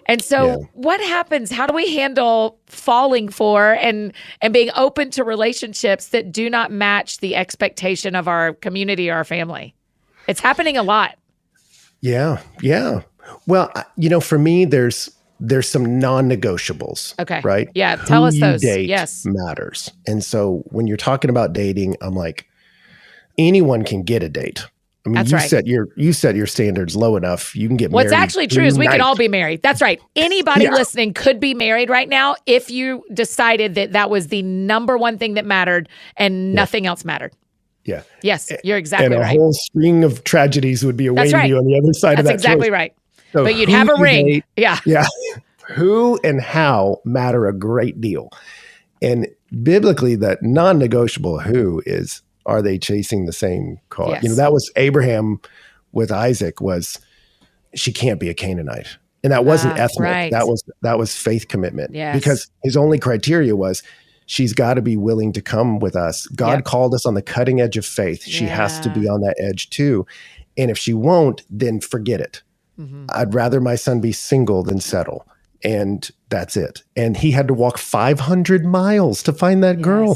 And so what happens? How do we handle falling for and being open to relationships that do not match the expectation of our community or our family? It's happening a lot. Yeah. Well, for me, there's some non-negotiables. Okay. Right? Yeah. Tell us those. Date Yes. matters. And so when you're talking about dating, I'm like, anyone can get a date. I mean, That's you right. set your standards low enough. You can get married. What's actually true is we could tonight. all be married. That's right. Anybody listening could be married right now if you decided that was the number one thing that mattered and nothing else mattered. Yeah. Yes, you're exactly and a right. whole string of tragedies would be awaiting you on the other side of that. That's exactly choice. right. So but you'd who have a you ring. date, Yeah. Who and how matter a great deal. And biblically, that non-negotiable who is, are they chasing the same cause? Yes. That was Abraham with Isaac was, she can't be a Canaanite. And that wasn't ethnic. Right. That was faith commitment. Yes. Because his only criteria was, she's got to be willing to come with us. God called us on the cutting edge of faith. She has to be on that edge too. And if she won't, then forget it. Mm-hmm. I'd rather my son be single than settle. And that's it. And he had to walk 500 miles to find that girl.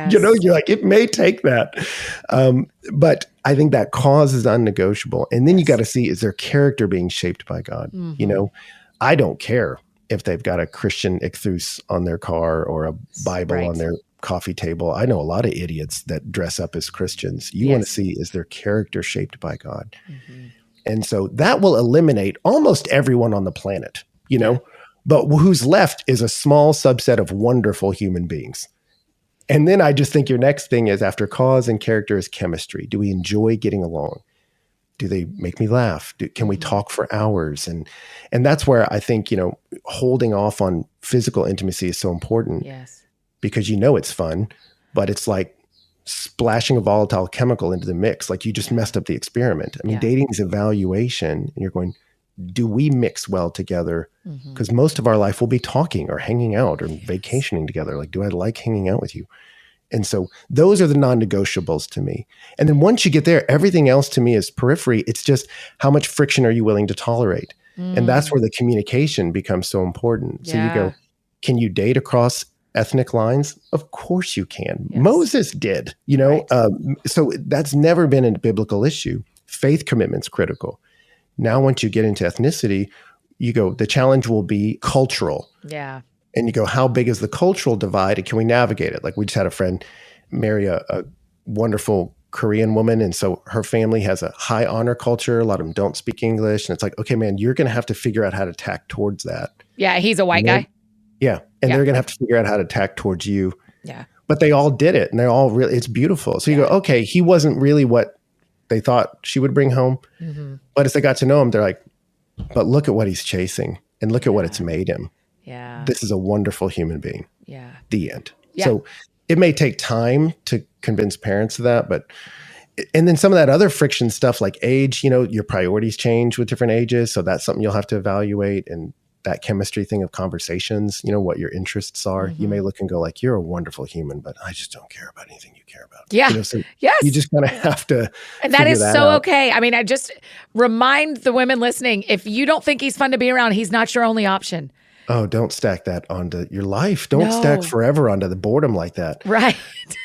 You're like, it may take that. But I think that cause is unnegotiable. And then you got to see, is their character being shaped by God? Mm-hmm. I don't care if they've got a Christian ichthus on their car or a Bible on their coffee table. I know a lot of idiots that dress up as Christians. You want to see, is their character shaped by God? Mm-hmm. And so that will eliminate almost everyone on the planet, but who's left is a small subset of wonderful human beings. And then I just think your next thing is, after cause and character, is chemistry. Do we enjoy getting along? Do they make me laugh? Can we talk for hours? And that's where I think, holding off on physical intimacy is so important. Yes. Because it's fun, but it's like splashing a volatile chemical into the mix. Like you just messed up the experiment. I mean, dating is evaluation, and you're going, do we mix well together? Because most of our life will be talking or hanging out or vacationing together. Like, do I like hanging out with you? And so those are the non-negotiables to me. And then once you get there, everything else to me is periphery. It's just, how much friction are you willing to tolerate? And that's where the communication becomes so important. So you go, can you date across ethnic lines? Of course you can. Yes. Moses did, so that's never been a biblical issue. Faith commitment's critical. Now, once you get into ethnicity, you go, the challenge will be cultural. Yeah. And you go, how big is the cultural divide, and can we navigate it? Like, we just had a friend marry a wonderful Korean woman. And so her family has a high honor culture. A lot of them don't speak English. And it's like, okay, man, you're going to have to figure out how to tack towards that. Yeah. He's a white guy. Yeah. And they're going to have to figure out how to tack towards you. Yeah. But they all did it, and they're all really, it's beautiful. So you go, okay, he wasn't really what they thought she would bring home. Mm-hmm. But as they got to know him, they're like, but look at what he's chasing, and look at what it's made him. Yeah. This is a wonderful human being. Yeah. The end. Yeah. So it may take time to convince parents of that, and then some of that other friction stuff like age, your priorities change with different ages. So that's something you'll have to evaluate. And that chemistry thing of conversations, what your interests are. Mm-hmm. You may look and go like, you're a wonderful human, but I just don't care about anything you care about. Yeah. So you just kind of have to. And that is so okay. I mean, I just remind the women listening, if you don't think he's fun to be around, he's not your only option. Oh, don't stack that onto your life. Don't stack forever onto the boredom like that. Right.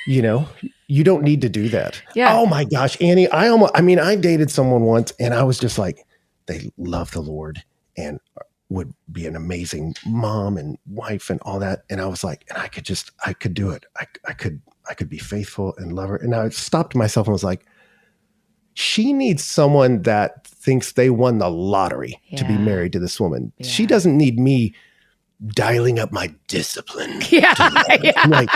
You don't need to do that. Yeah. Oh my gosh, Annie, I dated someone once, and I was just like, they love the Lord and would be an amazing mom and wife and all that. And I was like, and I could do it. I could be faithful and love her. And I stopped myself and was like, she needs someone that thinks they won the lottery to be married to this woman. Yeah. She doesn't need me dialing up my discipline. Yeah. Like,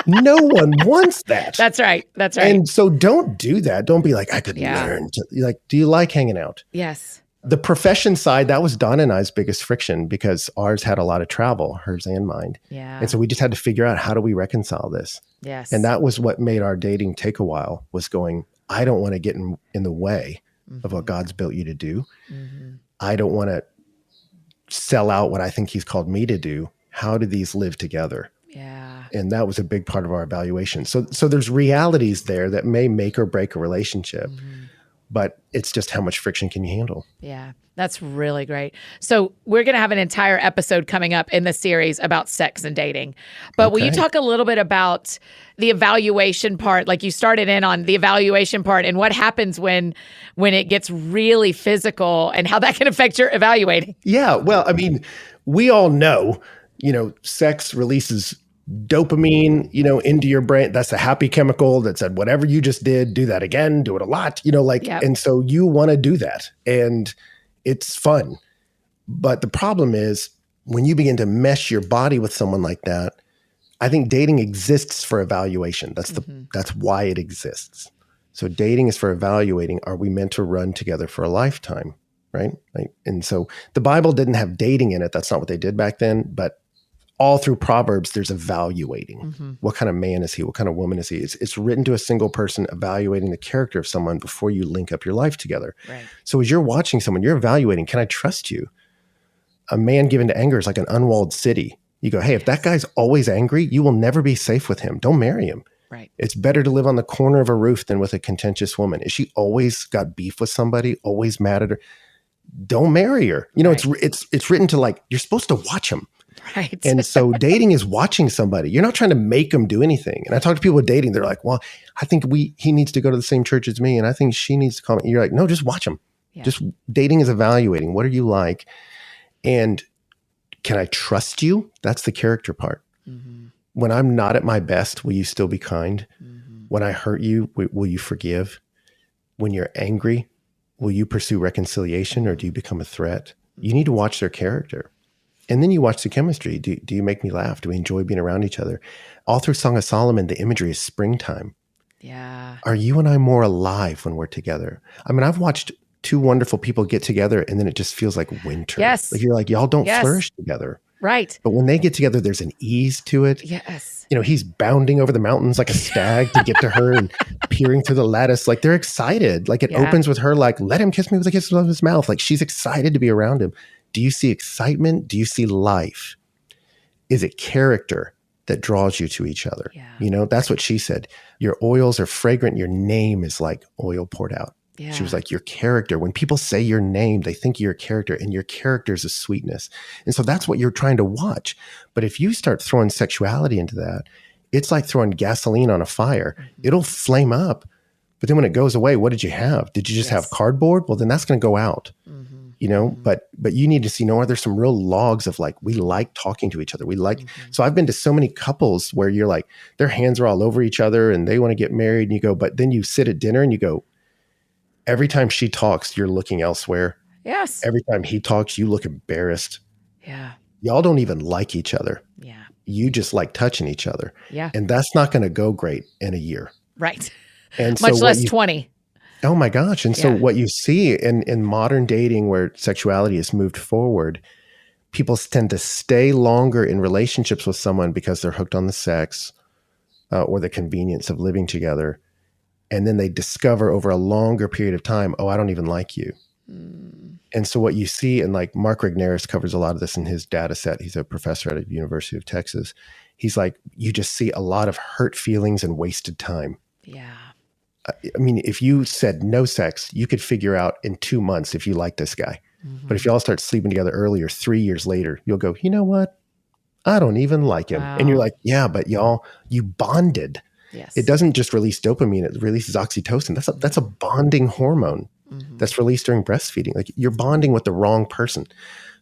no one wants that. That's right. That's right. And so don't do that. Don't be like, I could learn to, like, do you like hanging out? Yes. The profession side, that was Dawn and I's biggest friction because ours had a lot of travel, hers and mine. Yeah. And so we just had to figure out, how do we reconcile this? Yes. And that was what made our dating take a while, was going, I don't want to get in the way of what God's built you to do. I don't want to sell out what I think he's called me to do. How do these live together? Yeah. And that was a big part of our evaluation. So there's realities there that may make or break a relationship, but it's just how much friction can you handle? Yeah, that's really great. So we're going to have an entire episode coming up in the series about sex and dating. But will you talk a little bit about the evaluation part? Like, you started in on the evaluation part and what happens when it gets really physical and how that can affect your evaluating. Yeah. Well, I mean, we all know, sex releases dopamine, into your brain. That's a happy chemical that said, whatever you just did, do that again, do it a lot, and so you want to do that, and it's fun. But the problem is, when you begin to mesh your body with someone like that, I think dating exists for evaluation. That's why it exists. So dating is for evaluating, are we meant to run together for a lifetime? Right? And so the Bible didn't have dating in it. That's not what they did back then, but all through Proverbs, there's evaluating. What kind of man is he? What kind of woman is he? It's written to a single person, evaluating the character of someone before you link up your life together. Right. So as you're watching someone, you're evaluating, can I trust you? A man given to anger is like an unwalled city. You go, hey, if that guy's always angry, you will never be safe with him. Don't marry him. Right. It's better to live on the corner of a roof than with a contentious woman. Is she always got beef with somebody, always mad at her? Don't marry her. It's written to, like, you're supposed to watch them. Right. And so dating is watching somebody. You're not trying to make them do anything. And I talk to people with dating. They're like, well, I think he needs to go to the same church as me. And I think she needs to come. And you're like, no, just watch them. Yeah. Just dating is evaluating. What are you like? And can I trust you? That's the character part. When I'm not at my best, will you still be kind? When I hurt you, will you forgive? When you're angry, will you pursue reconciliation, or do you become a threat? You need to watch their character. And then you watch the chemistry. Do you make me laugh? Do we enjoy being around each other? All through Song of Solomon, the imagery is springtime. Yeah. Are you and I more alive when we're together? I mean, I've watched two wonderful people get together and then it just feels like winter. Yes. Like you're like, y'all don't flourish together. Right. But when they get together, there's an ease to it. Yes. He's bounding over the mountains like a stag to get to her and peering through the lattice. Like, they're excited. Like, it opens with her, like, let him kiss me with a kiss of his mouth. Like, she's excited to be around him. Do you see excitement? Do you see life? Is it character that draws you to each other? Yeah. That's what she said. Your oils are fragrant. Your name is like oil poured out. Yeah. She was like, your character. When people say your name, they think you're a character, and your character is a sweetness. And so that's what you're trying to watch. But if you start throwing sexuality into that, it's like throwing gasoline on a fire. It'll flame up. But then when it goes away, what did you have? Did you just have cardboard? Well, then that's going to go out. But you need to see, no, are there some real logs of, like, we like talking to each other. We like, so I've been to so many couples where you're like, their hands are all over each other and they want to get married, and you go, but then you sit at dinner and you go, every time she talks, you're looking elsewhere. Yes. Every time he talks, you look embarrassed. Yeah. Y'all don't even like each other. Yeah. You just like touching each other. Yeah. And that's not going to go great in a year. Right. And much so less 20. Oh my gosh. And so what you see in modern dating, where sexuality has moved forward, people tend to stay longer in relationships with someone because they're hooked on the sex or the convenience of living together. And then they discover over a longer period of time, oh, I don't even like you. And so what you see, and like Mark Regnerus covers a lot of this in his data set. He's a professor at the University of Texas. He's like, you just see a lot of hurt feelings and wasted time. Yeah. I mean, if you said no sex, you could figure out in 2 months if you like this guy. But if y'all start sleeping together earlier, 3 years later, you'll go, you know what? I don't even like him. Wow. And you're like, yeah, but y'all, you bonded. Yes. It doesn't just release dopamine, it releases oxytocin. That's a bonding hormone that's released during breastfeeding. Like, you're bonding with the wrong person.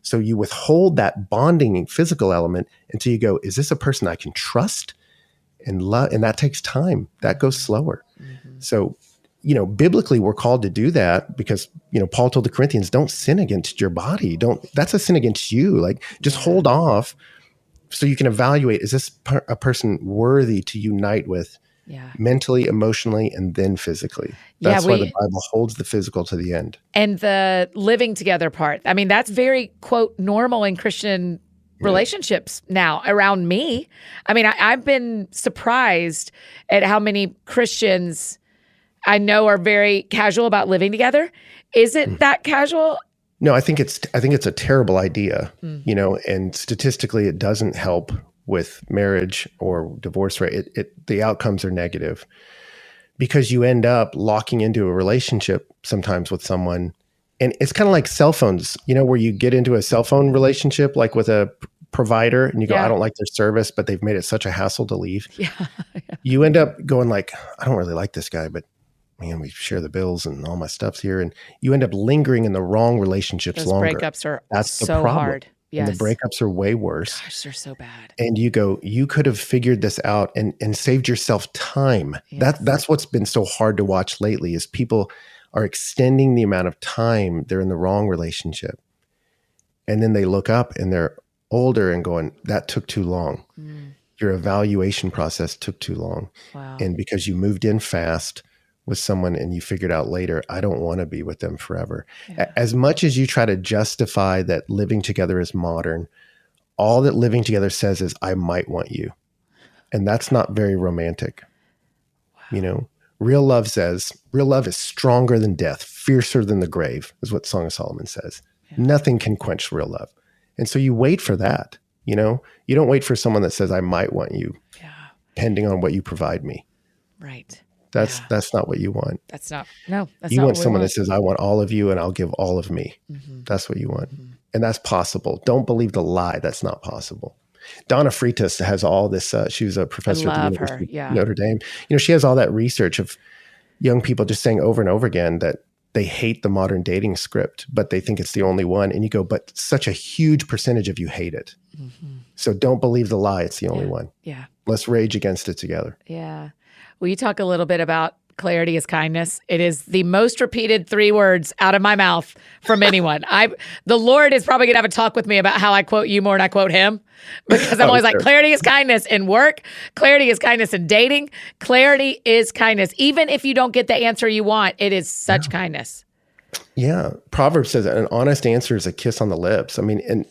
So you withhold that bonding and physical element until you go, is this a person I can trust and love? And that takes time. That goes slower. So, biblically, we're called to do that because, Paul told the Corinthians, don't sin against your body. That's a sin against you. Like, just hold off so you can evaluate, is this a person worthy to unite with Yeah. mentally, emotionally, and then physically. Yeah, That's why the Bible holds the physical to the end. And the living together part. I mean, that's very, quote, normal in Christian relationships now around me. I mean, I've been surprised at how many Christians I know are very casual about living together. Is it that casual? No, I think it's a terrible idea, and statistically it doesn't help with marriage or divorce rate. The outcomes are negative because you end up locking into a relationship sometimes with someone. And it's kind of like cell phones, where you get into a cell phone relationship, like with a provider, and you go, I don't like their service, but they've made it such a hassle to leave. Yeah. You end up going like, I don't really like this guy, but man, we share the bills and all my stuff's here. And you end up lingering in the wrong relationships Those longer. breakups are That's the so problem. hard. Yes. And the breakups are way worse. Gosh, they're so bad. And you go, you could have figured this out and saved yourself time. Yes. That's what's been so hard to watch lately is people are extending the amount of time they're in the wrong relationship. And then they look up and they're older and going, that took too long. Your evaluation process took too long. Wow. And because you moved in fast with someone and you figured out later, I don't want to be with them forever. Yeah. As much as you try to justify that living together is modern, all that living together says is, I might want you. And that's not very romantic. Wow. Real love says, real love is stronger than death, fiercer than the grave, is what Song of Solomon says. Yeah. Nothing can quench real love. And so you wait for that, you don't wait for someone that says, I might want you, depending on what you provide me. Right. That's not what you want. That's not what You want we someone that says, I want all of you and I'll give all of me. That's what you want. And that's possible. Don't believe the lie. That's not possible. Donna Freitas has all this. She was a professor at the University of Notre Dame. She has all that research of young people just saying over and over again that they hate the modern dating script, but they think it's the only one. And you go, but such a huge percentage of you hate it. So don't believe the lie. It's the only one. Yeah. Let's rage against it together. Yeah. Will you talk a little bit about clarity is kindness? It is the most repeated 3 words out of my mouth from anyone. The Lord is probably going to have a talk with me about how I quote you more than I quote him, because I'm always like, clarity is kindness in work. Clarity is kindness in dating. Clarity is kindness. Even if you don't get the answer you want, it is such kindness. Yeah. Proverbs says an honest answer is a kiss on the lips. I mean, and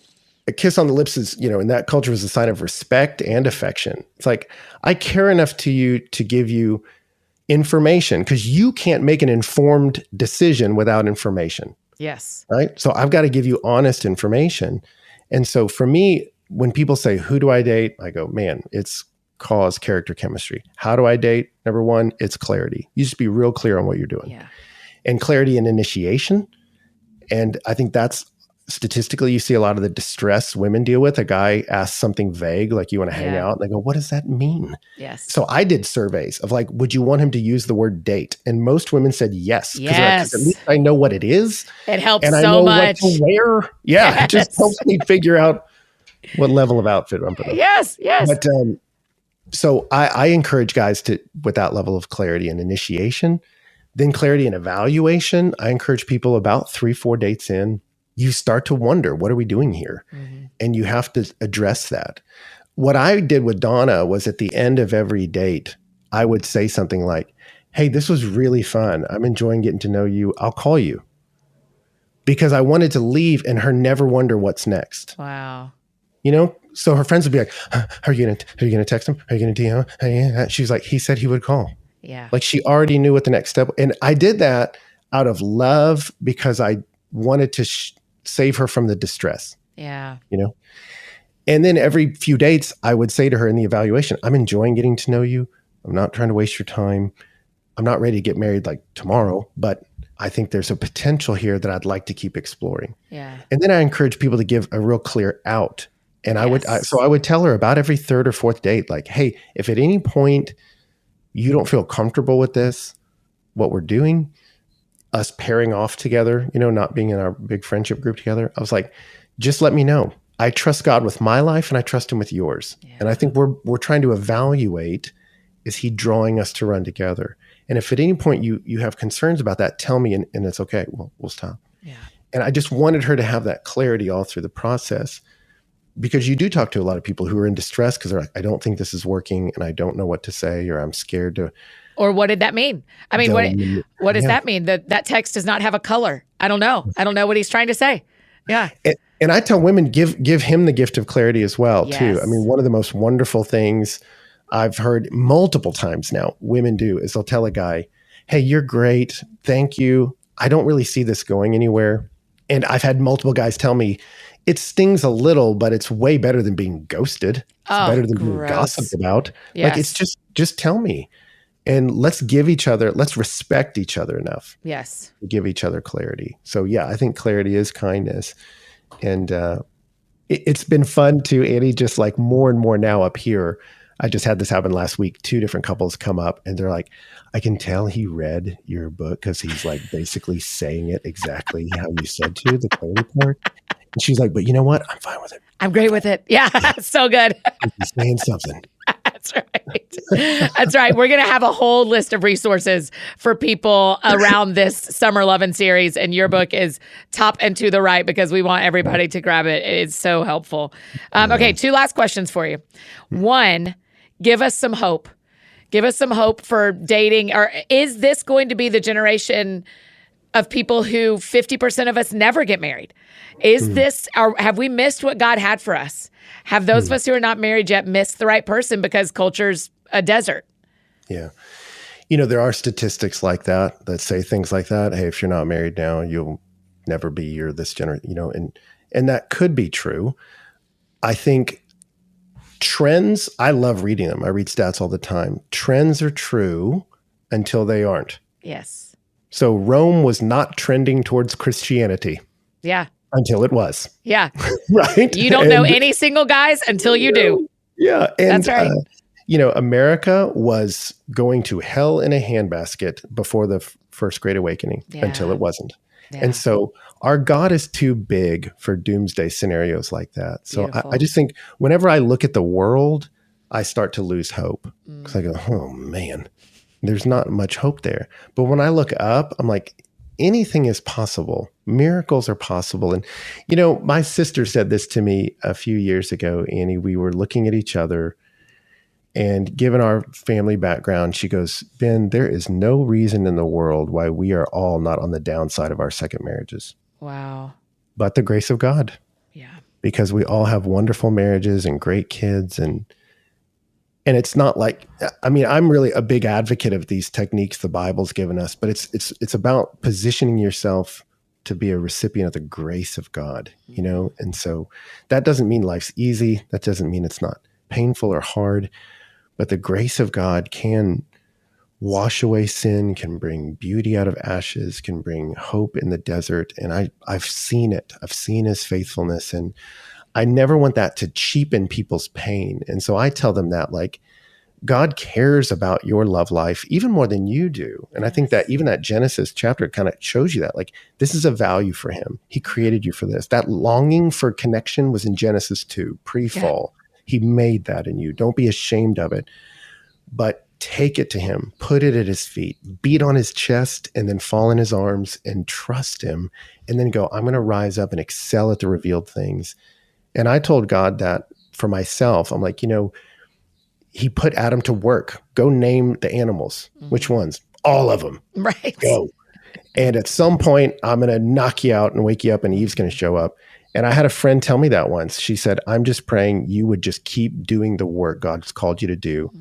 a kiss on the lips is, in that culture is a sign of respect and affection. It's like, I care enough to you to give you information because you can't make an informed decision without information. Yes. Right. So I've got to give you honest information. And so for me, when people say, who do I date? I go, man, it's cause, character, chemistry. How do I date? Number 1, it's clarity. You just be real clear on what you're doing. Yeah. And clarity and initiation. And I think that's statistically, you see a lot of the distress women deal with. A guy asks something vague, like, you want to hang out? And they go, what does that mean? Yes. So I did surveys of like, would you want him to use the word date? And most women said yes. Yes. At least I know what it is. It helps and I so know much. what to wear. Yeah. Yes. It just helps me figure out what level of outfit I'm putting on. Yes. Yes. But so I encourage guys to, with that level of clarity and initiation, then clarity and evaluation. I encourage people about 3-4 dates in, you start to wonder, what are we doing here? And you have to address that. What I did with Donna was at the end of every date, I would say something like, hey, this was really fun. I'm enjoying getting to know you. I'll call you. Because I wanted to leave and her never wonder what's next. Wow. So her friends would be like, are you gonna text him? Are you gonna DM him? She's like, he said he would call. Yeah. Like she already knew what the next step. And I did that out of love because I wanted to save her from the distress. Yeah. And then every few dates, I would say to her in the evaluation, I'm enjoying getting to know you. I'm not trying to waste your time. I'm not ready to get married like tomorrow, but I think there's a potential here that I'd like to keep exploring. Yeah. And then I encourage people to give a real clear out. And I would tell her about every 3rd or 4th date, like, hey, if at any point you don't feel comfortable with this, what we're doing, us pairing off together, not being in our big friendship group together, I was like, just let me know. I trust God with my life and I trust him with yours. Yeah. And I think we're trying to evaluate, is he drawing us to run together? And if at any point you have concerns about that, tell me and it's okay. We'll stop. Yeah. And I just wanted her to have that clarity all through the process. because you do talk to a lot of people who are in distress because they're like, I don't think this is working and I don't know what to say, or I'm scared to. Or what did that mean? I mean, what does Yeah. that mean? That text does not have a color. I don't know. I don't know what he's trying to say. Yeah. And I tell women, give him the gift of clarity as well, too. Yes. I mean, one of the most wonderful things I've heard multiple times now women do is they'll tell a guy, hey, you're great. Thank you. I don't really see this going anywhere. And I've had multiple guys tell me, it stings a little, but it's way better than being ghosted. It's better than being gross. gossiped about. Yes. Like, it's just tell me. And let's respect each other enough Yes. to give each other clarity. So yeah, I think clarity is kindness. And it's been fun too, Annie, just like more and more now up here. I just had this happen last week. 2 different couples come up and they're like, I can tell he read your book because he's like basically saying it exactly how you said to, the clarity part. And she's like, but you know what? I'm fine with it. I'm great with it. Yeah. So good. He's saying something. That's right. That's right. We're going to have a whole list of resources for people around this Summer Lovin Series. And your book is top and to the right because we want everybody to grab it. It's so helpful. Okay. 2 last questions for you. One, give us some hope. Give us some hope for dating. Or is this going to be the generation of people who 50% of us never get married? Is this, or have we missed what God had for us? Have those of us who are not married yet missed the right person because culture's a desert? Yeah. You know, there are statistics like that say things like that. Hey, if you're not married now, you'll never be, you're this generation, you know, and that could be true. I think trends, I love reading them. I read stats all the time. Trends are true until they aren't. Yes. So Rome was not trending towards Christianity Yeah. until it was. Yeah. Right. You don't know any single guys until you do. Yeah. And, That's right. you know, America was going to hell in a handbasket before the First Great Awakening until it wasn't. Yeah. And so our God is too big for doomsday scenarios like that. So I just think whenever I look at the world, I start to lose hope because I go, oh man, there's not much hope there. But when I look up, I'm like, anything is possible. Miracles are possible. And, you know, my sister said this to me a few years ago, Annie. We were looking at each other, and given our family background, she goes, Ben, there is no reason in the world why we are all not on the downside of our second marriages. Wow. But the grace of God. Yeah. Because we all have wonderful marriages and great kids. And it's not like, I mean, I'm really a big advocate of these techniques the Bible's given us, but it's about positioning yourself to be a recipient of the grace of God, you know? And so that doesn't mean life's easy. That doesn't mean it's not painful or hard, but the grace of God can wash away sin, can bring beauty out of ashes, can bring hope in the desert. And I've seen it. I've seen his faithfulness, and I never want that to cheapen people's pain. And so I tell them that, like, God cares about your love life even more than you do. And I think that even that Genesis chapter kind of shows you that, like, this is a value for him. He created you for this. That longing for connection was in Genesis 2, pre-fall. He made that in you. Don't be ashamed of it, but take it to him, put it at his feet, beat on his chest, and then fall in his arms and trust him. And then go, I'm going to rise up and excel at the revealed things. And I told God that for myself. I'm like, you know, he put Adam to work. Go name the animals. Which ones? All of them. Right. Go. And at some point, I'm going to knock you out and wake you up, and Eve's going to show up. And I had a friend tell me that once. She said, I'm just praying you would just keep doing the work God's called you to do.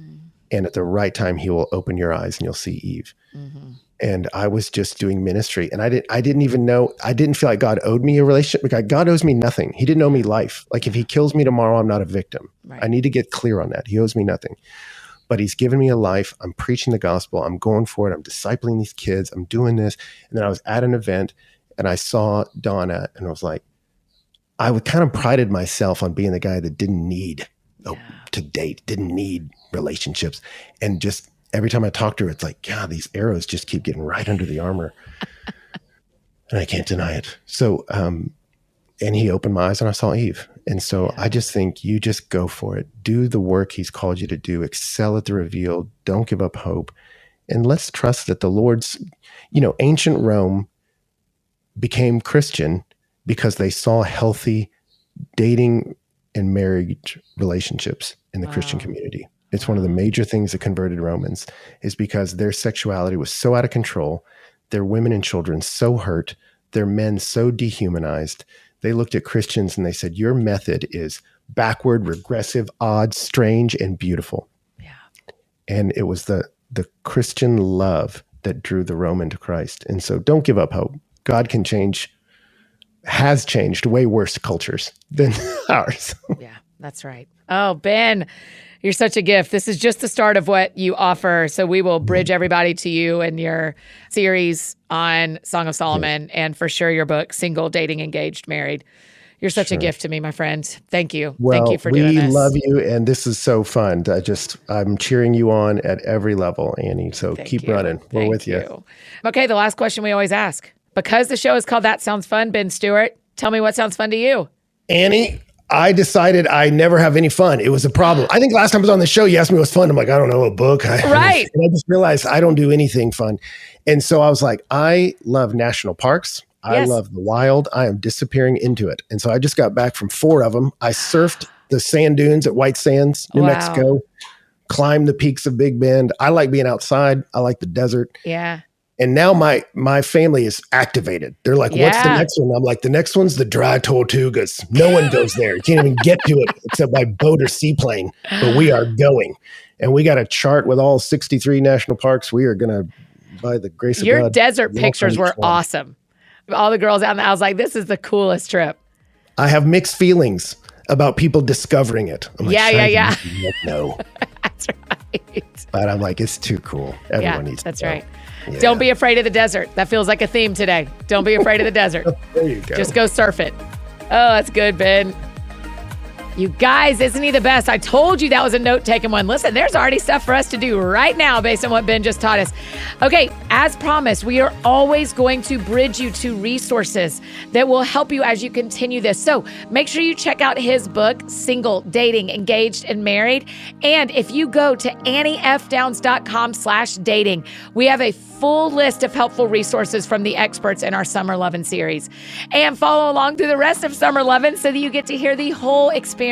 And at the right time, he will open your eyes and you'll see Eve. And I was just doing ministry, and I didn't even know, I didn't feel like God owed me a relationship. Because God owes me nothing. He didn't owe me life. Like, if he kills me tomorrow, I'm not a victim. Right. I need to get clear on that. He owes me nothing, but he's given me a life. I'm preaching the gospel. I'm going for it. I'm discipling these kids. I'm doing this. And then I was at an event and I saw Donna, and I was like, I would kind of prided myself on being the guy that didn't need to date, didn't need relationships. And just every time I talk to her, it's like, God, these arrows just keep getting right under the armor. And I can't deny it. So, and he opened my eyes and I saw Eve. And so I just think you just go for it. Do the work he's called you to do. Excel at the revealed. Don't give up hope. And let's trust that the Lord's, you know, ancient Rome became Christian because they saw healthy dating and marriage relationships in the Christian community. It's one of the major things that converted Romans, is because their sexuality was so out of control, their women and children so hurt, their men so dehumanized. They looked at Christians and they said, your method is backward, regressive, odd, strange, and beautiful. Yeah. And it was the Christian love that drew the Roman to Christ. And so don't give up hope. God can change, has changed way worse cultures than ours. Yeah, that's right. Oh, Ben, you're such a gift. This is just the start of what you offer. So we will bridge everybody to you and your series on Song of Solomon, and for sure your book, Single, Dating, Engaged, Married. You're such a gift to me, my friend. Thank you. Well, Thank you for doing this. We love you, and this is so fun. I'm cheering you on at every level, Annie. So keep running. We're with you. Okay, the last question we always ask. Because the show is called That Sounds Fun, Ben Stuart, tell me what sounds fun to you. Annie, I decided I never have any fun. It was a problem. I think last time I was on the show, you asked me what's fun. I'm like, I don't know, a book. Right. And I just realized I don't do anything fun. And so I was like, I love national parks. I love the wild. I am disappearing into it. And so I just got back from 4 of them. I surfed the sand dunes at White Sands, New Mexico, climbed the peaks of Big Bend. I like being outside. I like the desert. Yeah. And now my family is activated. They're like, what's the next one? I'm like, the next one's the Dry Tortugas. No one goes there. You can't even get to it except by boat or seaplane. But we are going. And we got a chart with all 63 national parks. We are going to, by the grace of God. Your desert pictures were awesome. All the girls out there, I was like, this is the coolest trip. I have mixed feelings about people discovering it. I'm like, yeah. No. That's right. But I'm like, it's too cool. Everyone needs to that's go. right. Yeah. Don't be afraid of the desert. That feels like a theme today. Don't be afraid of the desert. There you go. Just go surf it. Oh, that's good, Ben. You guys, isn't he the best? I told you that was a note-taking one. Listen, there's already stuff for us to do right now based on what Ben just taught us. Okay, as promised, we are always going to bridge you to resources that will help you as you continue this. So make sure you check out his book, Single, Dating, Engaged, and Married. And if you go to anniefdowns.com/dating, we have a full list of helpful resources from the experts in our Summer Lovin Series. And follow along through the rest of Summer Lovin so that you get to hear the whole experience.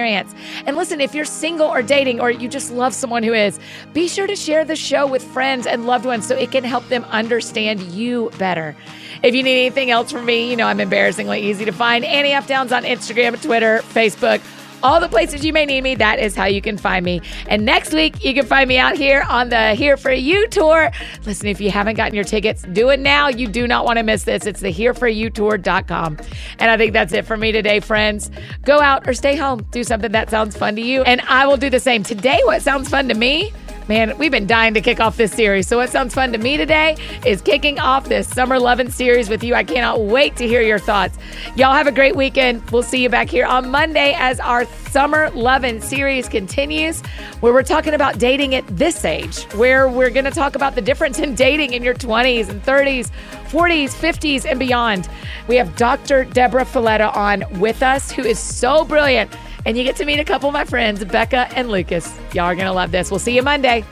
And listen, if you're single or dating, or you just love someone who is, be sure to share the show with friends and loved ones so it can help them understand you better. If you need anything else from me, you know I'm embarrassingly easy to find. Annie F. Downs on Instagram, Twitter, Facebook, all the places you may need me, that is how you can find me. And next week, you can find me out here on the Here For You tour. Listen, if you haven't gotten your tickets, do it now. You do not want to miss this. It's the hereforyoutour.com. And I think that's it for me today, friends. Go out or stay home. Do something that sounds fun to you. And I will do the same. Today, what sounds fun to me? Man, we've been dying to kick off this series. So what sounds fun to me today is kicking off this Summer Lovin Series with you. I cannot wait to hear your thoughts. Y'all have a great weekend. We'll see you back here on Monday as our Summer Lovin Series continues, where we're talking about dating at this age, where we're going to talk about the difference in dating in your 20s and 30s, 40s, 50s, and beyond. We have Dr. Deborah Filetta on with us, who is so brilliant. And you get to meet a couple of my friends, Becca and Lucas. Y'all are going to love this. We'll see you Monday.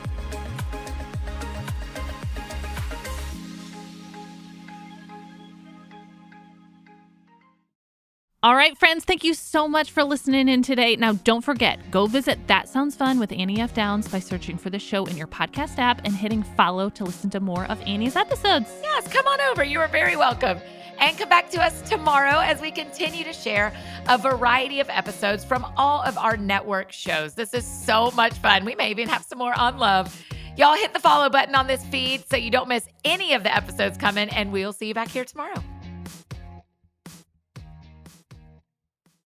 All right, friends, thank you so much for listening in today. Now, don't forget, go visit That Sounds Fun with Annie F. Downs by searching for the show in your podcast app and hitting follow to listen to more of Annie's episodes. Yes, come on over. You are very welcome. And come back to us tomorrow as we continue to share a variety of episodes from all of our network shows. This is so much fun. We may even have some more on love. Y'all hit the follow button on this feed so you don't miss any of the episodes coming, and we'll see you back here tomorrow.